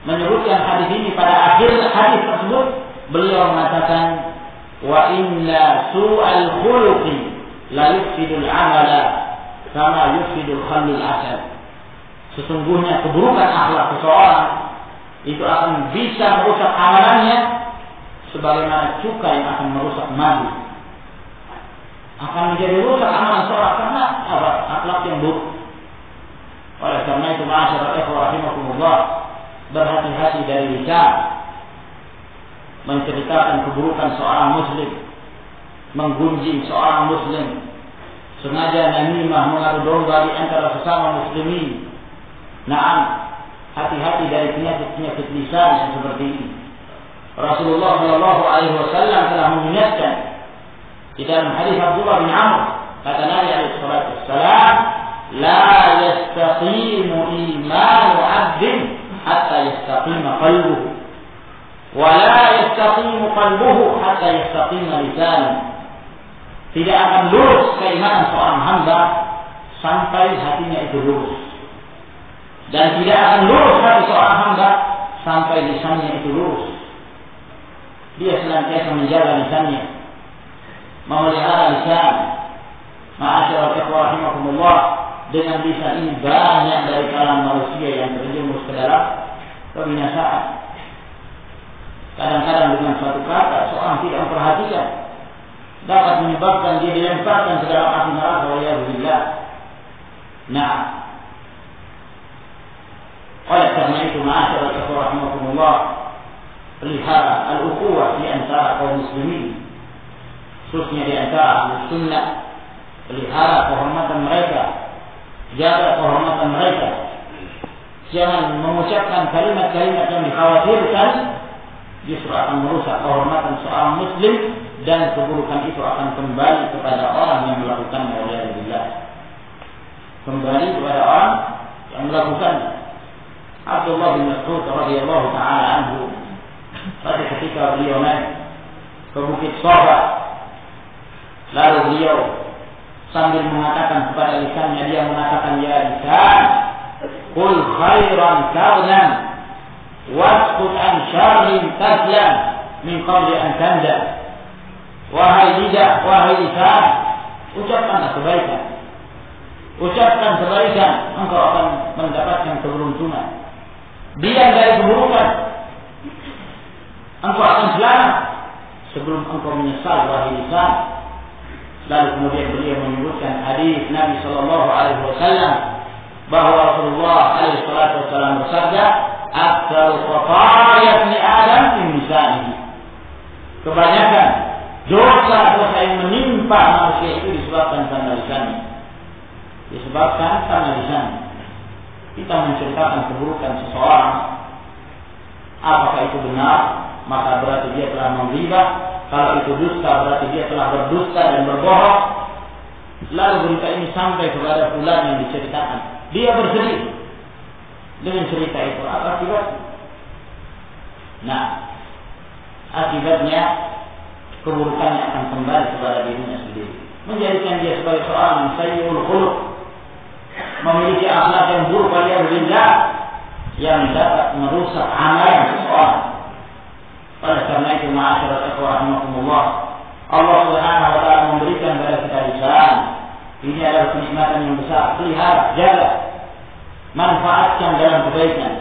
menyebutkan hadis ini pada akhir hadis tersebut, beliau mengatakan, wa inna su'al khuluqi la yufsidul amala kama yufsidul khamrul asal. Sesungguhnya keburukan akhlak seseorang itu akan bisa merusak amalannya sebagaimana cuka yang akan merusak madu. Akan menjadi rusak amalan seorang karena apa? Akhlak yang buruk. Oleh karena itu, ma'asyiral ikhwah rahimakumullah, berhati-hati dari lisan menceritakan keburukan seorang muslim, menggunjing seorang muslim, sengaja namimah, mengadu domba di antara sesama muslimin. Naam, hati-hati dari penyakit-penyakit lisan yang seperti ini. Rasulullah SAW telah mengingatkan di dalam hadis Abdullah bin Amr, kata Nabi SAW, la yastaqimu imanu 'abdin hatta yastaqima qalbuhu wa la yastaqimu qalbuhu hatta yastaqima lisanuhu. Tidak akan lurus keimanan seorang hamba sampai hatinya itu lurus, dan tidak akan lurus hati seorang hamba sampai lisannya itu lurus. Dia senantiasa menjaga lisannya, memelihara lisan. Ma'asyiral ikhwah rahimakumullah, dengan lisan ini banyak dari kalangan manusia yang terjerumus ke dalam kebinasaan. Kadang-kadang dengan suatu kata seorang tidak memperhatikan dapat menyebabkan dia dilemparkan ke dalam api neraka waliyadzubillah. Nah, oleh karena itu ma'asyiral ikhwah rahimakumullah, pelihara al-ukhuwah di antara kaum muslimin, khususnya di antara ahli sunnah. Pelihara kehormatan mereka, jaga kehormatan mereka. Jangan mengucapkan kalimat-kalimat yang dikhawatirkan justru akan merusak kehormatan seorang muslim, dan keburukan itu akan kembali kepada orang yang melakukannya waliyadzubillah. Kembali kepada orang yang melakukannya. Abdullah bin Mas'ud radhiyallahu taala anhu, pada ketika beliau naik ke Bukit Shafa, lalu beliau sambil mengatakan kepada lisannya, dia mengatakan, ya lisan, qul khairan ta'lam wasqut an syarrin taslam min qabli an tanda. Wahai lidah, wahai lisan, ucapkanlah kebaikan, ucapkan kebaikan, engkau akan mendapatkan keberuntungan. Diam dari keburukan, engkau akan selamat sebelum engkau menyesal, wahai lisan. Lalu kemudian beliau menyebutkan hadis Nabi Shallallahu Alaihi Wasallam bahwa Rasulullah Alaihi Wasallam bersabda, "Aktsarul khataaya ibni Adam min lisanihi." Kebanyakan dosa-dosa yang menimpa manusia itu disebabkan karena lisannya. Disebabkan karena lisannya. Kita menceritakan keburukan seseorang, apakah itu benar, maka berarti dia telah menggibah. Kalau itu dusta, berarti dia telah berdusta dan berbohong. Lalu berita ini sampai kepada fulan yang diceritakan, dia bersedih dengan cerita itu. Apa akibatnya? Nah, akibatnya keburukannya akan kembali kepada dirinya sendiri, menjadikan dia sebagai seorang yang sayyi'ul khuluq, memiliki akhlak yang buruk waliyadzubillah, yang dapat merusak amalan seseorang. Oleh karena itu ma'asyiral ikhwah rahimakumullah, Allah Subhanahu wa taala memberikan kepada kita lisan. Ini adalah kenikmatan yang besar. Pelihara, jaga, manfaatkan dalam kebaikan,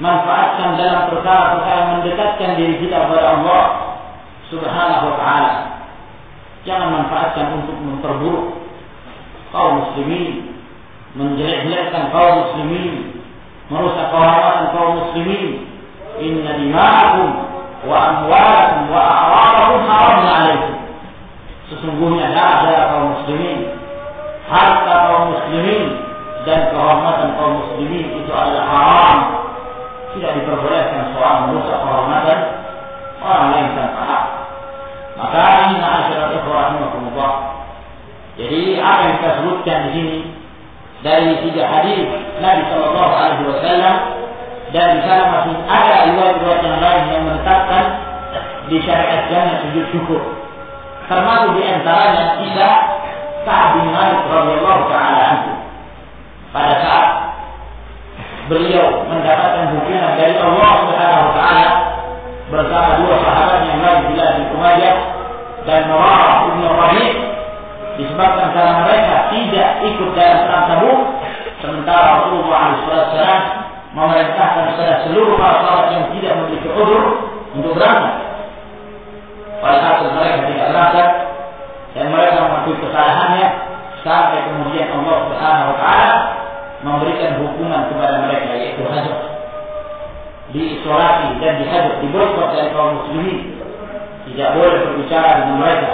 manfaatkan dalam perkara-perkara yang mendekatkan diri kita kepada Allah Subhanahu wa taala. Jangan manfaatkan untuk memperburuk kaum muslimin, menjelek-jelekkan kaum muslimin, merusak kehormatan kaum muslimin. Inna dima'akum wa amwalakum wa a'radakum haram 'alaikum. Sesungguhnya darah kaum muslimin, harta kaum muslimin, dan kehormatan kaum muslimin itu adalah haram. Tidak diperbolehkan seorang merusak kehormatan orang lain tanpa hak. Maka ini ma'asyiral ikhwah rahimakumullah. Jadi apa yang kita sebutkan di sini dari 3 hadis Nabi Shallallahu Alaihi Wasallam, dan di sana masih ada riwayat-riwayat yang lain yang menetapkan disyariatkannya sujud syukur. Termasuk di antaranya kisah Sa'ad bin Malik radhiyallahu taala anhu. Pada saat beliau mendapatkan hukuman dari Allah Subhanahu wa taala bersama 2 sahabat yang lain, Bilal bin Umayyah dan Murarah bin Rabi', disebabkan karena mereka tidak ikut dalam perang Tabuk, sementara Rasulullah SAW memerintahkan kepada seluruh para sahabat yang tidak memiliki udzur untuk berangkat. Pada saat mereka tidak berangkat dan mereka mengakui kesalahannya, sampai kemudian Allah Subhanahu wa taala memberikan hukuman kepada mereka, yaitu hajar, diisolasi dan dihajar, diboykot dari kaum muslimin, tidak boleh berbicara dengan mereka.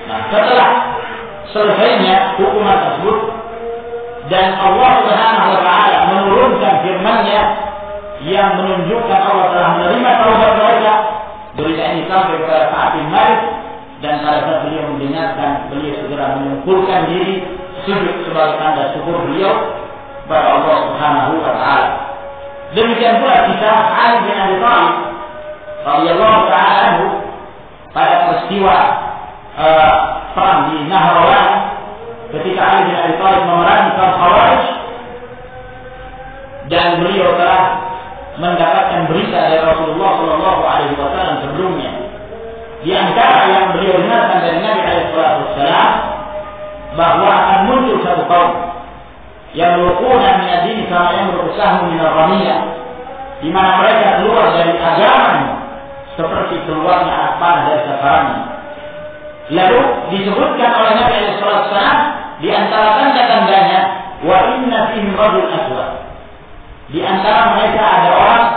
Nah, setelah selesainya hukuman tersebut dan Allah Subhanahu wa taala menurunkan firman-Nya yang menunjukkan Allah telah menerima taubat mereka, berita ini sampai kepada Sa'ad bin Malik, dan pada saat beliau mendengarkan, beliau segera mengumpulkan diri sujud sebagai tanda syukur beliau kepada Allah Subhanahu wa taala. Demikian pula kisah Ali bin Abi Thalib radhiyallahu taala anhu pada peristiwa perang di Nahrawan ketika Ali bin Abi Thalib memerangi kaum Khawarij dan beliau telah mendapatkan berita dari Rasulullah Shallallahu Alaihi Wasallam sebelumnya. Di antara yang beliau dengarkan dari Nabi Alaihi Wasallam bahwa akan muncul satu kaum yang merukunan min ad-din kama yamruqu sahmu min ar-ramiyah, di mana mereka keluar dari agama seperti keluarnya anak panah dari sasarannya. Lalu disebutkan oleh Nabi Alaihi Wasallam di antara tanda-tandanya, wa inna fihim rajul aswad. Di antara mereka ada orang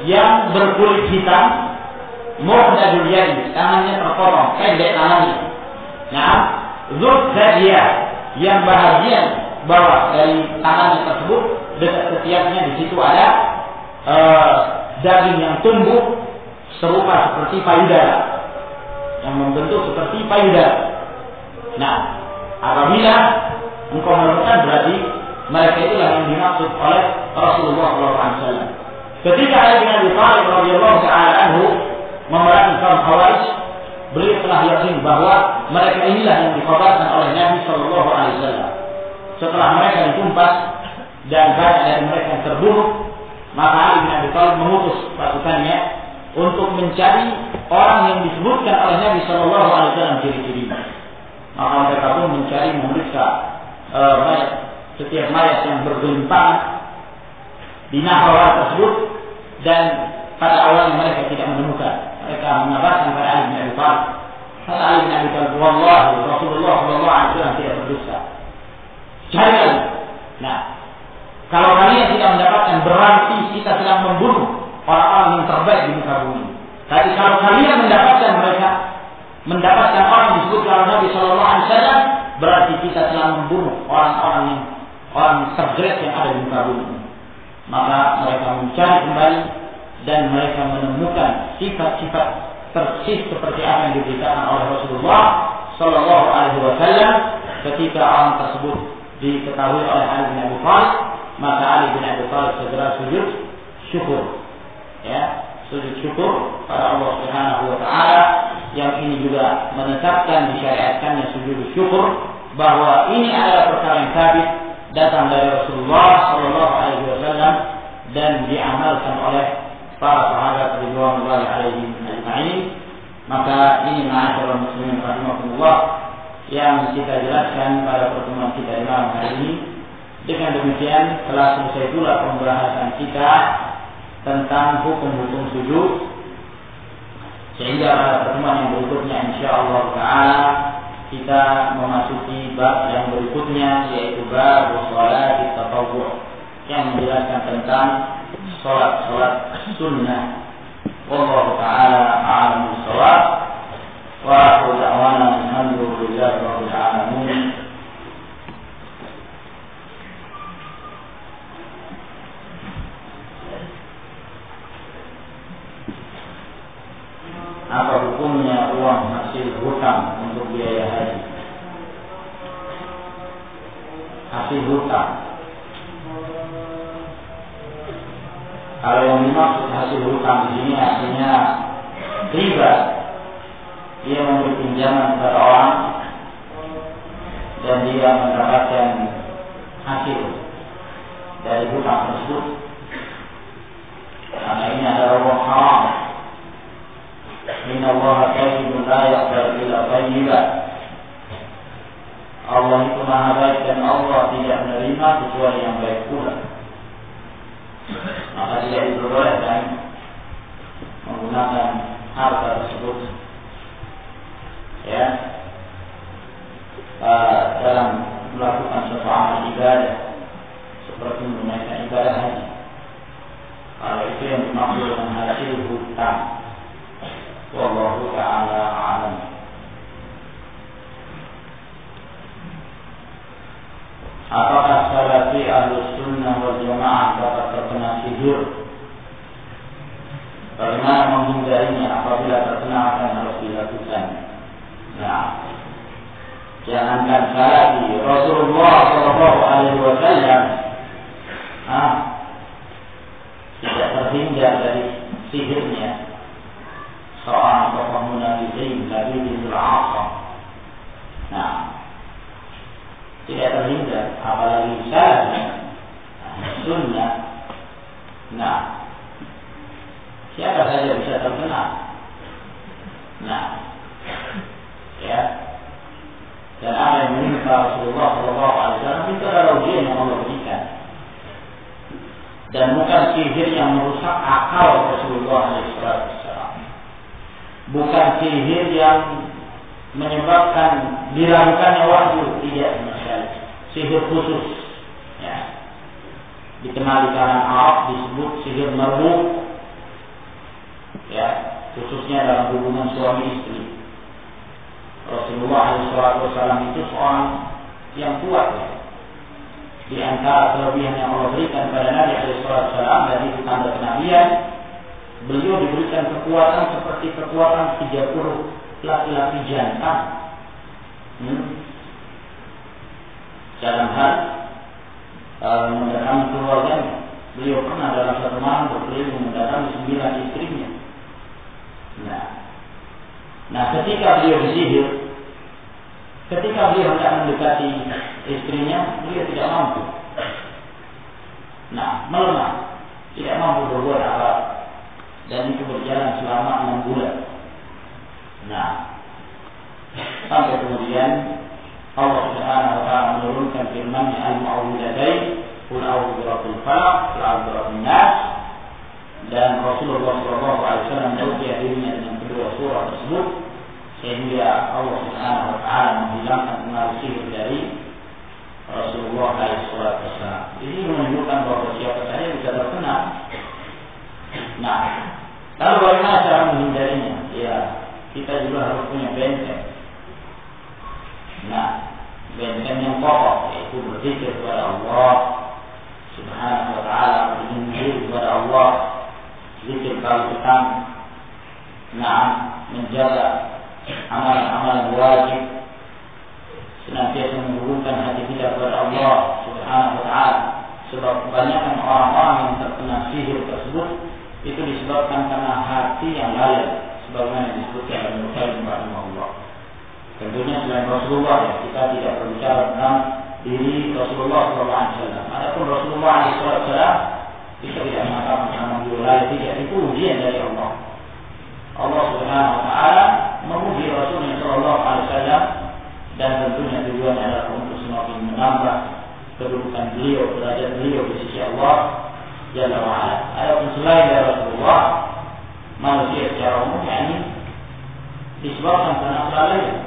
yang berkulit hitam, muhdadul yadi, tangannya terpotong, pendek tangannya. Nah, zul zadiyah, yang bahagian bahwa dari tangannya tersebut dekat ketiaknya di situ ada daging yang tumbuh serupa seperti payudara, yang membentuk seperti payudara. Nah, apabila engkau menemukan berarti mereka itulah yang dimaksud oleh Rasulullah SAW. Ketika Ali bin Abi Thalib radhiyallahu taala anhu memerangi kaum Khawarij, beliau telah yakin bahwa mereka inilah yang dikhabarkan oleh Nabi Sallallahu Alaihi Wasallam. Setelah mereka ditumpas dan banyak dari mereka yang terbunuh, maka Ali bin Abi Thalib mengutus pasukannya untuk mencari orang yang disebutkan oleh Nabi Sallallahu Alaihi Wasallam ciri-cirinya. Maka mereka pun mencari, memeriksa setiap mayat yang bergelimpangan di Nahrawan tersebut, dan pada awalnya mereka tidak menemukan. Mereka mengabarkan pada Ali bin Abi Thalib. Kata Ali bin Abi Thalib, wallahi Rasulullah Sallallahu Alaihi Wasallam tidak berdusta. Cari lagi. Nah, kalau kalian tidak mendapatkan, berarti kita sedang membunuh orang-orang yang terbaik di muka bumi. Tapi kalau kalian mendapatkan mereka, mendapatkan orang yang disebut oleh Nabi Sallallahu Alaihi Wasallam, berarti kita telah membunuh orang-orang terjelek yang ada di muka bumi. Maka mereka mencari kembali dan mereka menemukan sifat-sifat persis seperti apa yang diberitakan oleh Rasulullah Sallallahu Alaihi Wasallam. Ketika orang tersebut diketahui oleh Ali bin Abi Thalib, maka Ali bin Abi Thalib segera sujud syukur, sujud syukur pada Allah Subhanahu Wa Taala. Yang ini juga menetapkan disyariatkannya sujud syukur, bahwa ini adalah perkara yang sabit datang dari Rasulullah Sallallahu Alaihi Wasallam dan diamalkan oleh para sahabat ridwanullahi alaihim ajma'in. Maka ini ma'asyiral muslimin rahimakumullah yang kita jelaskan pada pertemuan kita di malam hari ini. Dengan demikian telah selesai pula pembahasan kita tentang hukum-hukum sujud, sehingga pada pertemuan yang berikutnya insyaallah taala kita memasuki bab yang berikutnya, yaitu bab salat tatawwu', yang menjelaskan tentang salat sunnah. Wallahu taala a'lam bis-shawab. Wa akhiru da'wana alhamdulillahi rabbil alamin. Apa hukumnya uang hasil hutang untuk biaya haji? Hasil hutang, kalau yang dimaksud hasil hutang di sini artinya riba. Dia memberi pinjaman kepada orang dan dia mendapatkan hasil dari hutang tersebut. Karena ini adalah uang haram. Inna Allah tayyibun la yaqbalu illa tayyiban. Allah itu maha baik dan Allah tidak menerima kecuali yang baik pula. Maka tidak diperbolehkan menggunakan harta tersebut dalam melakukan suatu amal ibadah seperti menunaikan ibadah haji. Kalau itu yang dimaksud dengan hasil hutang. Wallahu ta'ala a'lam. Apakah salafi ahlus sunnah wal jamaah dapat terkena sihir? Bagaimana menghindarinya apabila terkena, akan harus dilakukan? Nah, Jangankan salafi, Rasulullah Shallallahu Alaihi Wasallam tidak terhindar dari sihirnya seorang tokoh munafikin Nabi bin Al-Asam. Nah, tidak terhindar, apalagi salafi sunnah. Nah, siapa saja bisa terkena. Nah, ya. Dan apa yang menimpa Rasulullah Shallallahu Alaihi Wasallam itu adalah ujian yang Allah berikan. Dan bukan sihir yang merusak akal Rasulullah SAW. Bukan sihir yang menyebabkan diragukannya wahyu, tidak sama sekali. Sihir khusus, ya. Dikenal di kalangan Arab disebut sihir merbuk, ya, khususnya dalam hubungan suami istri. Rasulullah SAW itu seorang yang kuat, ya. Di antara kelebihan yang Allah berikan pada Nabi SAW dari tanda kenabian, beliau diberikan kekuatan seperti kekuatan 30 laki-laki jantan. Dalam hal mendatangi keluarganya, beliau pernah dalam satu malam berkeliling mendatangi 9 istrinya. Nah, ketika beliau disihir, ketika beliau hendak mendekati istrinya, beliau tidak mampu. Nah, melemah, tidak mampu berbuat apa, dan itu berjalan selama 6 bulan. Nah, sampai kemudian Allah Subhanahu wa Ta'ala menurunkan firman-Nya Al-Mu'awwidhatayn, Qul a'udzu birabbil falaq, Qul a'udzu birabbin nas, dan Rasulullah SAW menutup dirinya dengan kedua surah tersebut, sehingga Allah Subhanahu wa Ta'ala menghilangkan pengaruh sihir dari Rasulullah SAW. Ini menunjukkan bahwa siapa saja bisa terkena. Nah, lalu bagaimana cara menghindarinya? Ya, kita juga harus punya benteng. Nah, benteng yang kokoh, yaitu berzikir kepada Allah Subhanahu wa Ta'ala, beriman kepada Allah, zikir kalau kita menjaga amalan-amalan wajib, senantiasa menghubungkan hati kita kepada Allah Subhanahu wa Ta'ala. Sebab kebanyakan orang-orang yang terkena sihir tersebut itu disebabkan karena hati yang lalai, sebagaimana disebutkan oleh Muhammad rahimahullah. Tentunya selain Rasulullah, ya, kita tidak berbicara tentang diri Rasulullah SAW. Adapun Rasulullah SAW, kita tidak mengatakan sama wilayah, tidak, itu ujian dari Allah. Allah Subhanahu wa Ta'ala memuji Rasulnya SAW, dan tentunya tujuannya adalah untuk semakin menambah kedudukan beliau, derajat beliau di sisi Allah Jalla wa'ala. Adapun selain dari Rasulullah, manusia secara umum ini disebabkan karena kelalaian.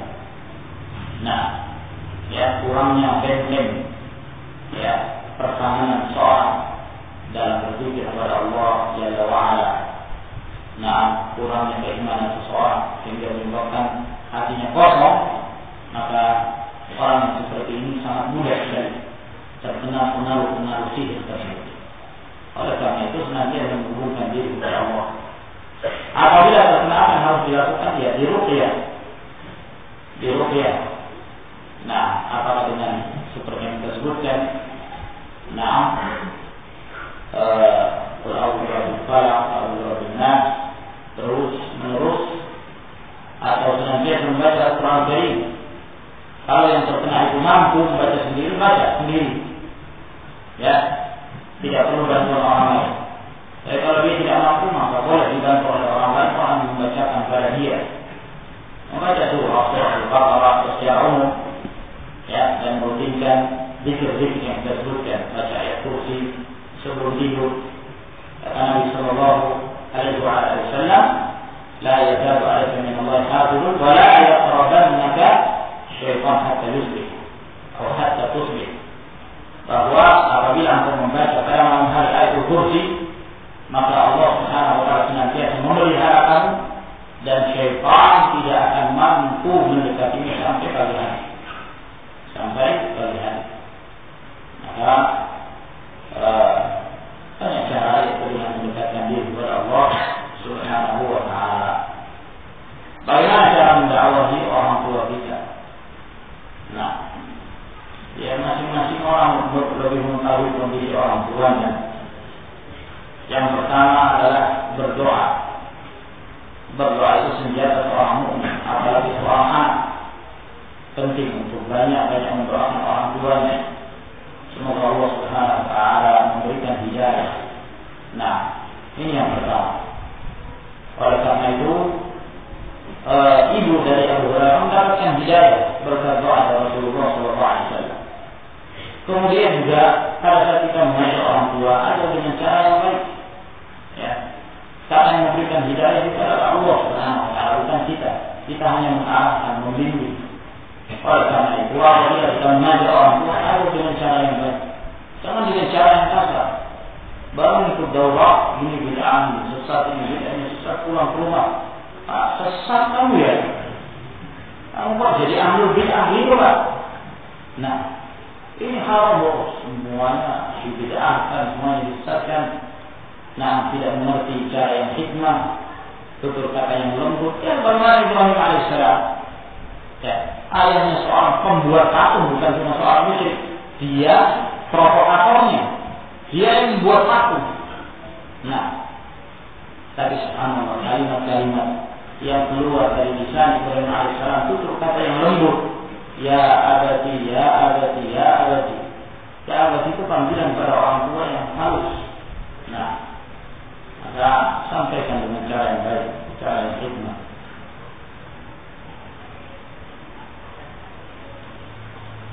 Nah, ya, kurangnya benteng, ya, pertahanan seorang dalam berzikir kepada Allah Jalla wa'ala. Nah, kurangnya keimanan seseorang sehingga menyebabkan hatinya kosong, maka orang yang seperti ini sangat mudah sekali terkena pengaruh sihir tersebut. Oleh karena itu senantiasa menghubungkan diri kepada Allah. Apabila terkena apa yang harus dilakukan? Ya, diruqyah. Nah, apakah dengan seperti yang kita sebutkan? Nah, Qul a'udzu birabbil falaq, a'udzu birabbin nas, terus menerus, atau senantiasa membaca Al-Quran Karim. Kalau yang terkena itu mampu membaca sendiri, baca sendiri, ya, tidak perlu bantuan orang lain. Tapi kalau dia tidak mampu, maka boleh dibantu oleh orang lain, orang yang membacakan kepada dia, membaca surah Al-Baqarah secara umum, ya, dan merutinkan zikir-zikir yang kita sebutkan, baca ayat kursi sebelum tidur. Kata Nabi Sallallahu Alaihi Wasallam, la yazalu alaika min Allah hafizun wa la yaqrabannaka syaitan hatta yusbih atau hatta tusbih. Bahwa apabila engkau membaca pada malam hari ayat kursi, maka Allah Subhanahu wa Ta'ala senantiasa memelihara kamu dan syaitan tidak akan mampu mendekatimu sampai pagi hari. Maka banyak Yang pertama adalah berdoa. Berdoa itu senjata seorang mukmin, apalagi seorang anak. Penting untuk banyak-banyak mendoakan orang tuanya. Semoga Allah Subhanahu wa taala memberikan hidayah. Nah, ini yang pertama. Oleh karena itu, ibu dari Abu Hurairah mendapatkan hidayah berkat doa dari Rasulullah SAW. Kemudian juga pada saat kita mengajak orang tua ada dengan cara yang baik. Ya, cara yang memberikan hidayah itu adalah Allah Subhanahu wa taala, bukan kita. Kita hanya mengarahkan, membimbing. Oleh karena itu, apabila kita mengajak orang tua ada dengan cara yang baik, jangan dengan cara yang kasar. Baru ikut daurah, ini bid'ah, ini sesat, ini bid'ah, ini sesat, pulang ke rumah. Sesat kamu ya. Kamu kok jadi ahli bid'ah gitu lah. Nah, ini haram loh, semuanya dibid'ahkan, semuanya disesatkan. Nah, tidak mengerti cara yang hikmah, tutur kata yang lembut. Yang bagaimana Ibrahim alaihissalam, ya, ayahnya seorang pembuat patung, bukan cuma seorang musyrik. Dia provokatornya, dia yang membuat patung. Nah, tapi subhanallah, kalimat-kalimat yang keluar dari lisan Ibrahim alaihissalam, tutur kata yang lembut. Ya abadi, ya abadi, ya abadi. Ya abadi itu panggilan pada orang tua yang halus. Nah, maka sampaikan dengan cara yang baik, cara yang hikmah.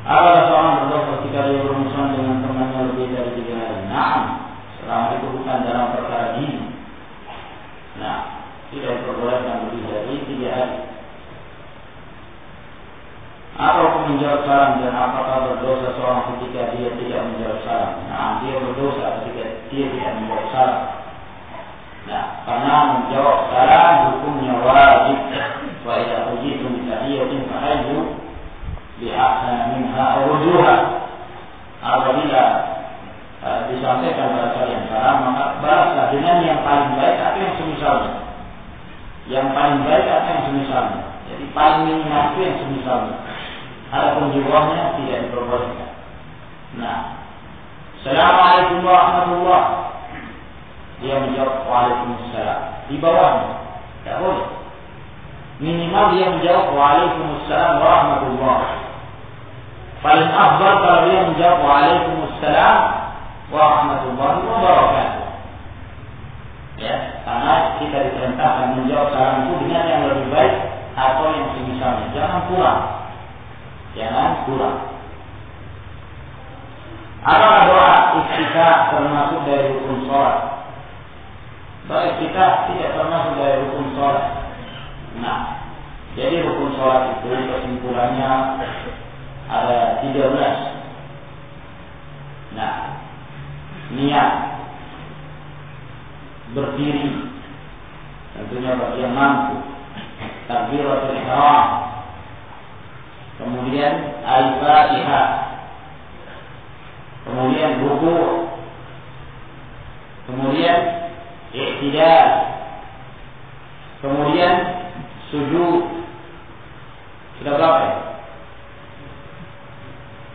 Apabila seorang berdosa ketika dia berurusan dengan temannya lebih dari 3 hari? Nah, selama itu bukan dalam perkara dini. Nah, tidak diperbolehkan lebih dari 3 hari. Apa hukum menjawab salam dan apakah berdosa seorang ketika dia tidak menjawab salam? Nah, dia berdosa ketika dia tidak menjawab salam. Nah, karena menjawab salam hukumnya wajib. Wa idza ujitum bi tahiyyatin fahayyu bi ahsana minha aw rudduha. Apabila disampaikan pada kalian salam, maka balaslah dengan yang paling baik atau yang semisalnya. Yang paling baik atau yang semisalnya. Jadi paling minimal itu yang semisalnya. Adapun di bawahnya tidak diperbolehkan. Nah, Assalamualaikum warahmatullah. Dia menjawab Waalaikumsalam. Di bawahnya tidak boleh. Minimal dia menjawab Waalaikumsalam warahmatullah. Paling afdal kalau dia menjawab Waalaikumsalam warahmatullahi wabarakatuh. Ya, karena kita diperintahkan menjawab salam itu dengan yang lebih baik atau yang semisalnya. Jangan kurang. Jangan kurang. Apakah doa iftitah termasuk dari rukun sholat? Doa iftitah tidak termasuk dari rukun sholat. Nah, jadi rukun sholat itu kesimpulannya ada 13. Nah, niat, berdiri, tentunya bagi yang mampu, takbiratul ihram, kemudian al-Fatihah, kemudian ruku', kemudian i'tidal, kemudian sujud. Sudah berapa ya?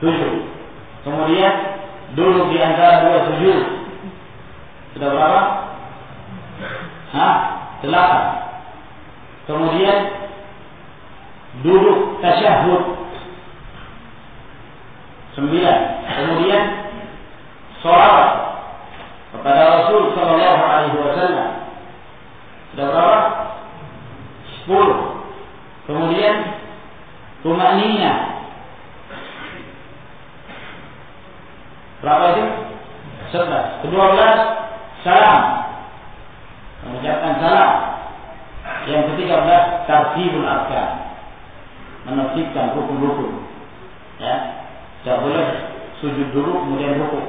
7. Kemudian duduk di antara 2 sujud. Sudah berapa? 8. Kemudian duduk tasyahud 9. Kemudian sholawat kepada Rasul sallallahu alaihi wasallam. Sudah berapa? 10. Kemudian tumanina. Berapa itu? 11. Ke-12 salam. Mengucapkan salam. Yang ke-13 tartibul arkan. Menertibkan rukun-rukun. Ya, tidak boleh sujud dulu kemudian rukuk.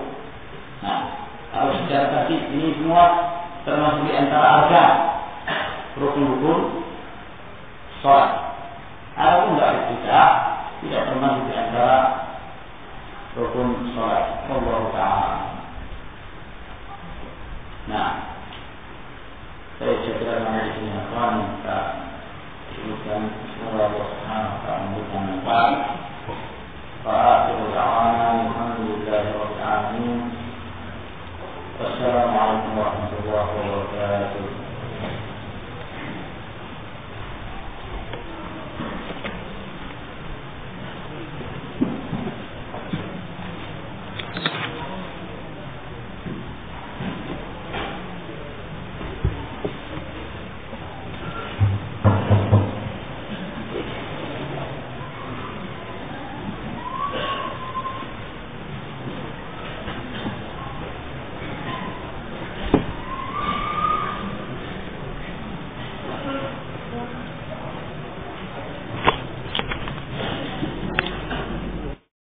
Nah, kalau secara tertib ini semua termasuk di antara arkan rukun-rukun sholat. Adapun tidak termasuk di antara rukun sholat. Allah Ta'ala. Nah, saya kira di sini akan kita sebutkan semoga Allah Subhanahu wa ta'ala memberikan manfaat. Wa akhiru da'wana alhamdulillahi rabbil alamin. Wassalamualaikum warahmatullahi wabarakatuh.